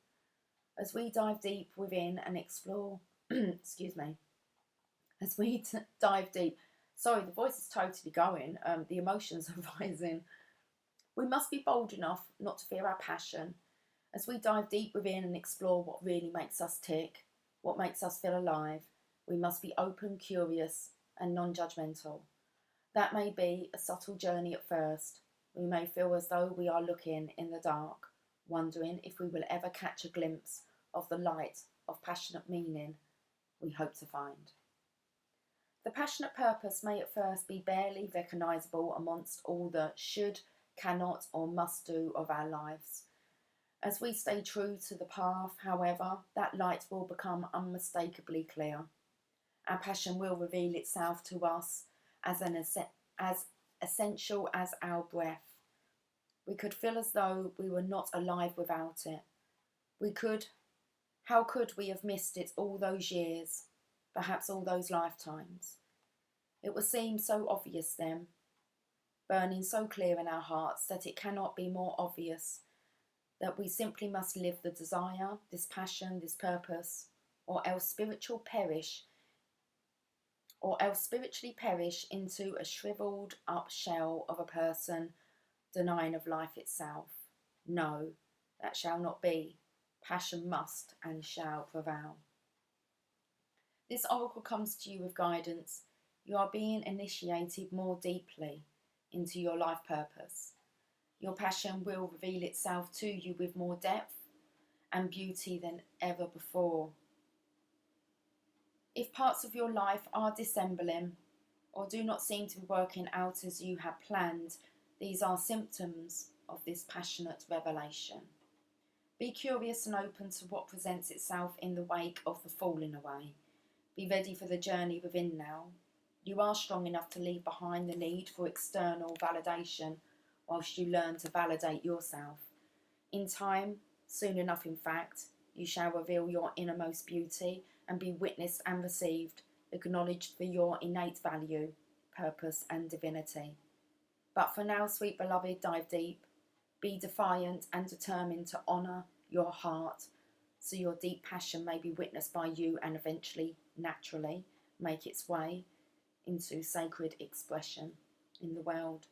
As we dive deep within and explore, dive deep, sorry, the voice is totally going, the emotions are rising. We must be bold enough not to fear our passion. As we dive deep within and explore what really makes us tick, what makes us feel alive, we must be open, curious, and non-judgmental. That may be a subtle journey at first. We may feel as though we are looking in the dark, wondering if we will ever catch a glimpse of the light of passionate meaning we hope to find. The passionate purpose may at first be barely recognisable amongst all the should, cannot, or must do of our lives. As we stay true to the path, however, that light will become unmistakably clear. Our passion will reveal itself to us as essential as our breath. We could feel as though we were not alive without it. How could we have missed it all those years, perhaps all those lifetimes? It would seem so obvious then, burning so clear in our hearts that it cannot be more obvious that we simply must live the desire, this passion, this purpose, or else spiritually perish into a shriveled up shell of a person denying of life itself. No, that shall not be. Passion must and shall prevail. This oracle comes to you with guidance. You are being initiated more deeply into your life purpose. Your passion will reveal itself to you with more depth and beauty than ever before. If parts of your life are dissembling or do not seem to be working out as you had planned, these are symptoms of this passionate revelation. Be curious and open to what presents itself in the wake of the falling away. Be ready for the journey within now. You are strong enough to leave behind the need for external validation whilst you learn to validate yourself. In time, soon enough in fact, you shall reveal your innermost beauty and be witnessed and received, acknowledged for your innate value, purpose and divinity. But for now, sweet beloved, dive deep. Be defiant and determined to honour your heart so your deep passion may be witnessed by you and eventually, naturally, make its way into sacred expression in the world.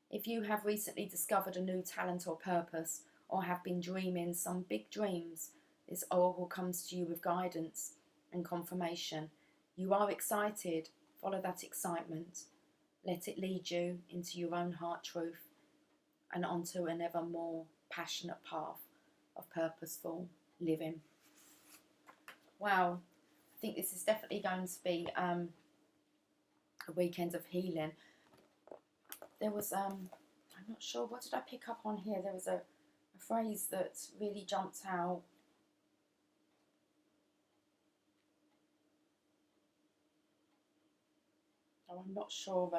If you have recently discovered a new talent or purpose, or have been dreaming some big dreams, this oracle comes to you with guidance and confirmation. You are excited. Follow that excitement. Let it lead you into your own heart truth and onto an ever more passionate path of purposeful living. Wow, I think this is definitely going to be a weekend of healing. There was, I'm not sure, what did I pick up on here? There was a phrase that really jumped out. Oh, I'm not sure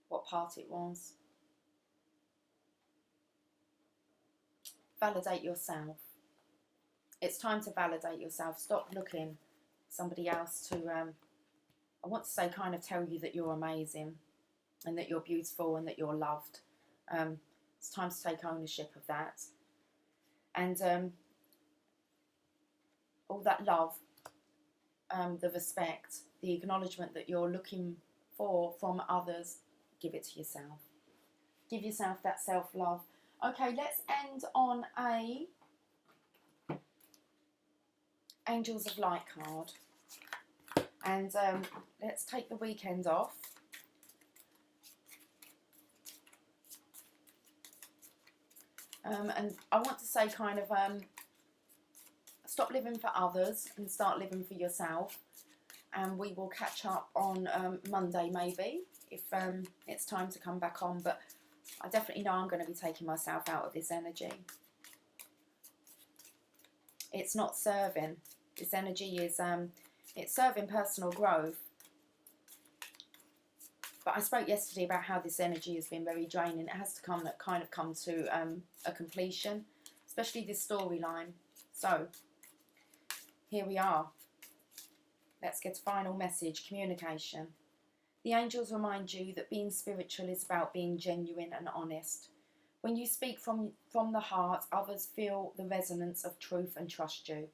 what part it was. Validate yourself. It's time to validate yourself. Stop looking somebody else to, I want to say, kind of tell you that you're amazing and that you're beautiful and that you're loved. It's time to take ownership of that. And all that love, the respect, the acknowledgement that you're looking for from others, give it to yourself. Give yourself that self-love. Okay, let's end on a Angels of Light card. And let's take the weekend off. And I want to say kind of stop living for others and start living for yourself. And we will catch up on Monday maybe, if it's time to come back on. But I definitely know I'm going to be taking myself out of this energy. It's not serving. This energy is, it's serving personal growth. But I spoke yesterday about how this energy has been very draining. It has to come to a completion, especially this storyline. So, here we are. Let's get a final message, communication. The angels remind you that being spiritual is about being genuine and honest. When you speak from the heart, others feel the resonance of truth and trust you.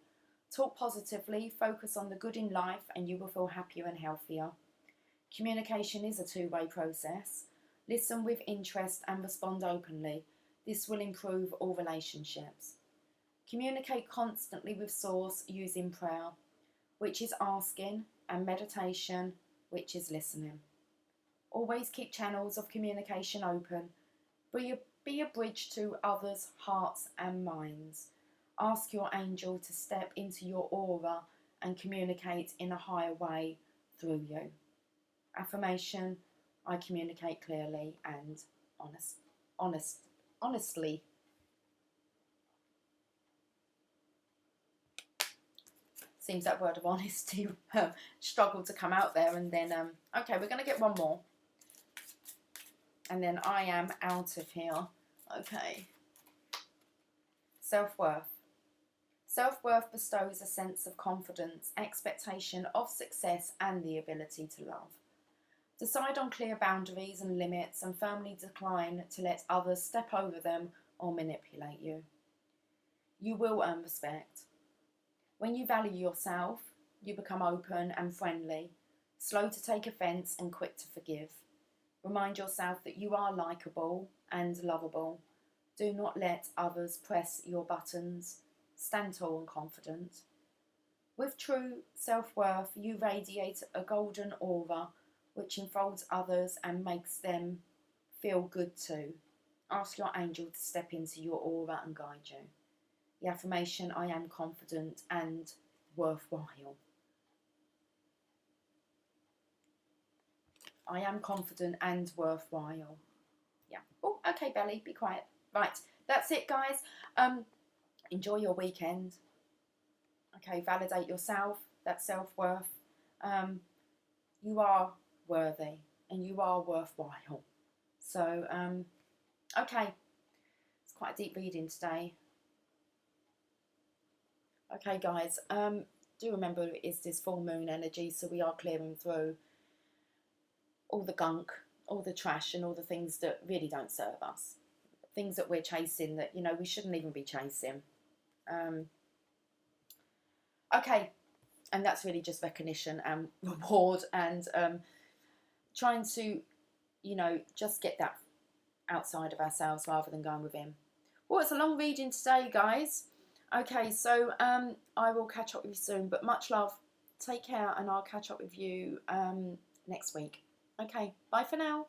Talk positively, focus on the good in life, and you will feel happier and healthier. Communication is a two-way process. Listen with interest and respond openly. This will improve all relationships. Communicate constantly with Source using prayer, which is asking, and meditation, which is listening. Always keep channels of communication open. Be a bridge to others' hearts and minds. Ask your angel to step into your aura and communicate in a higher way through you. Affirmation: I communicate clearly and honestly. See seems that word of honesty struggled to come out there. And then, okay, we're going to get one more. And then I am out of here. Okay. Self-worth. Self-worth bestows a sense of confidence, expectation of success, and the ability to love. Decide on clear boundaries and limits and firmly decline to let others step over them or manipulate you. You will earn respect. When you value yourself, you become open and friendly, slow to take offence and quick to forgive. Remind yourself that you are likeable and lovable. Do not let others press your buttons. Stand tall and confident. With true self-worth, you radiate a golden aura which enfolds others and makes them feel good too. Ask your angel to step into your aura and guide you. The affirmation, I am confident and worthwhile. I am confident and worthwhile. Yeah. Oh, okay, Belly, be quiet. Right, that's it, guys. Enjoy your weekend. Okay, validate yourself, that self-worth. You are worthy and you are worthwhile. So, okay. It's quite a deep reading today. Okay, guys. Do remember it is this full moon energy, so we are clearing through all the gunk, all the trash, and all the things that really don't serve us. Things that we're chasing that, you know, we shouldn't even be chasing. Okay, and that's really just recognition and reward and trying to, you know, just get that outside of ourselves rather than going within. Well, it's a long reading today, guys. Okay, so I will catch up with you soon, but much love. Take care, and I'll catch up with you next week. Okay, bye for now.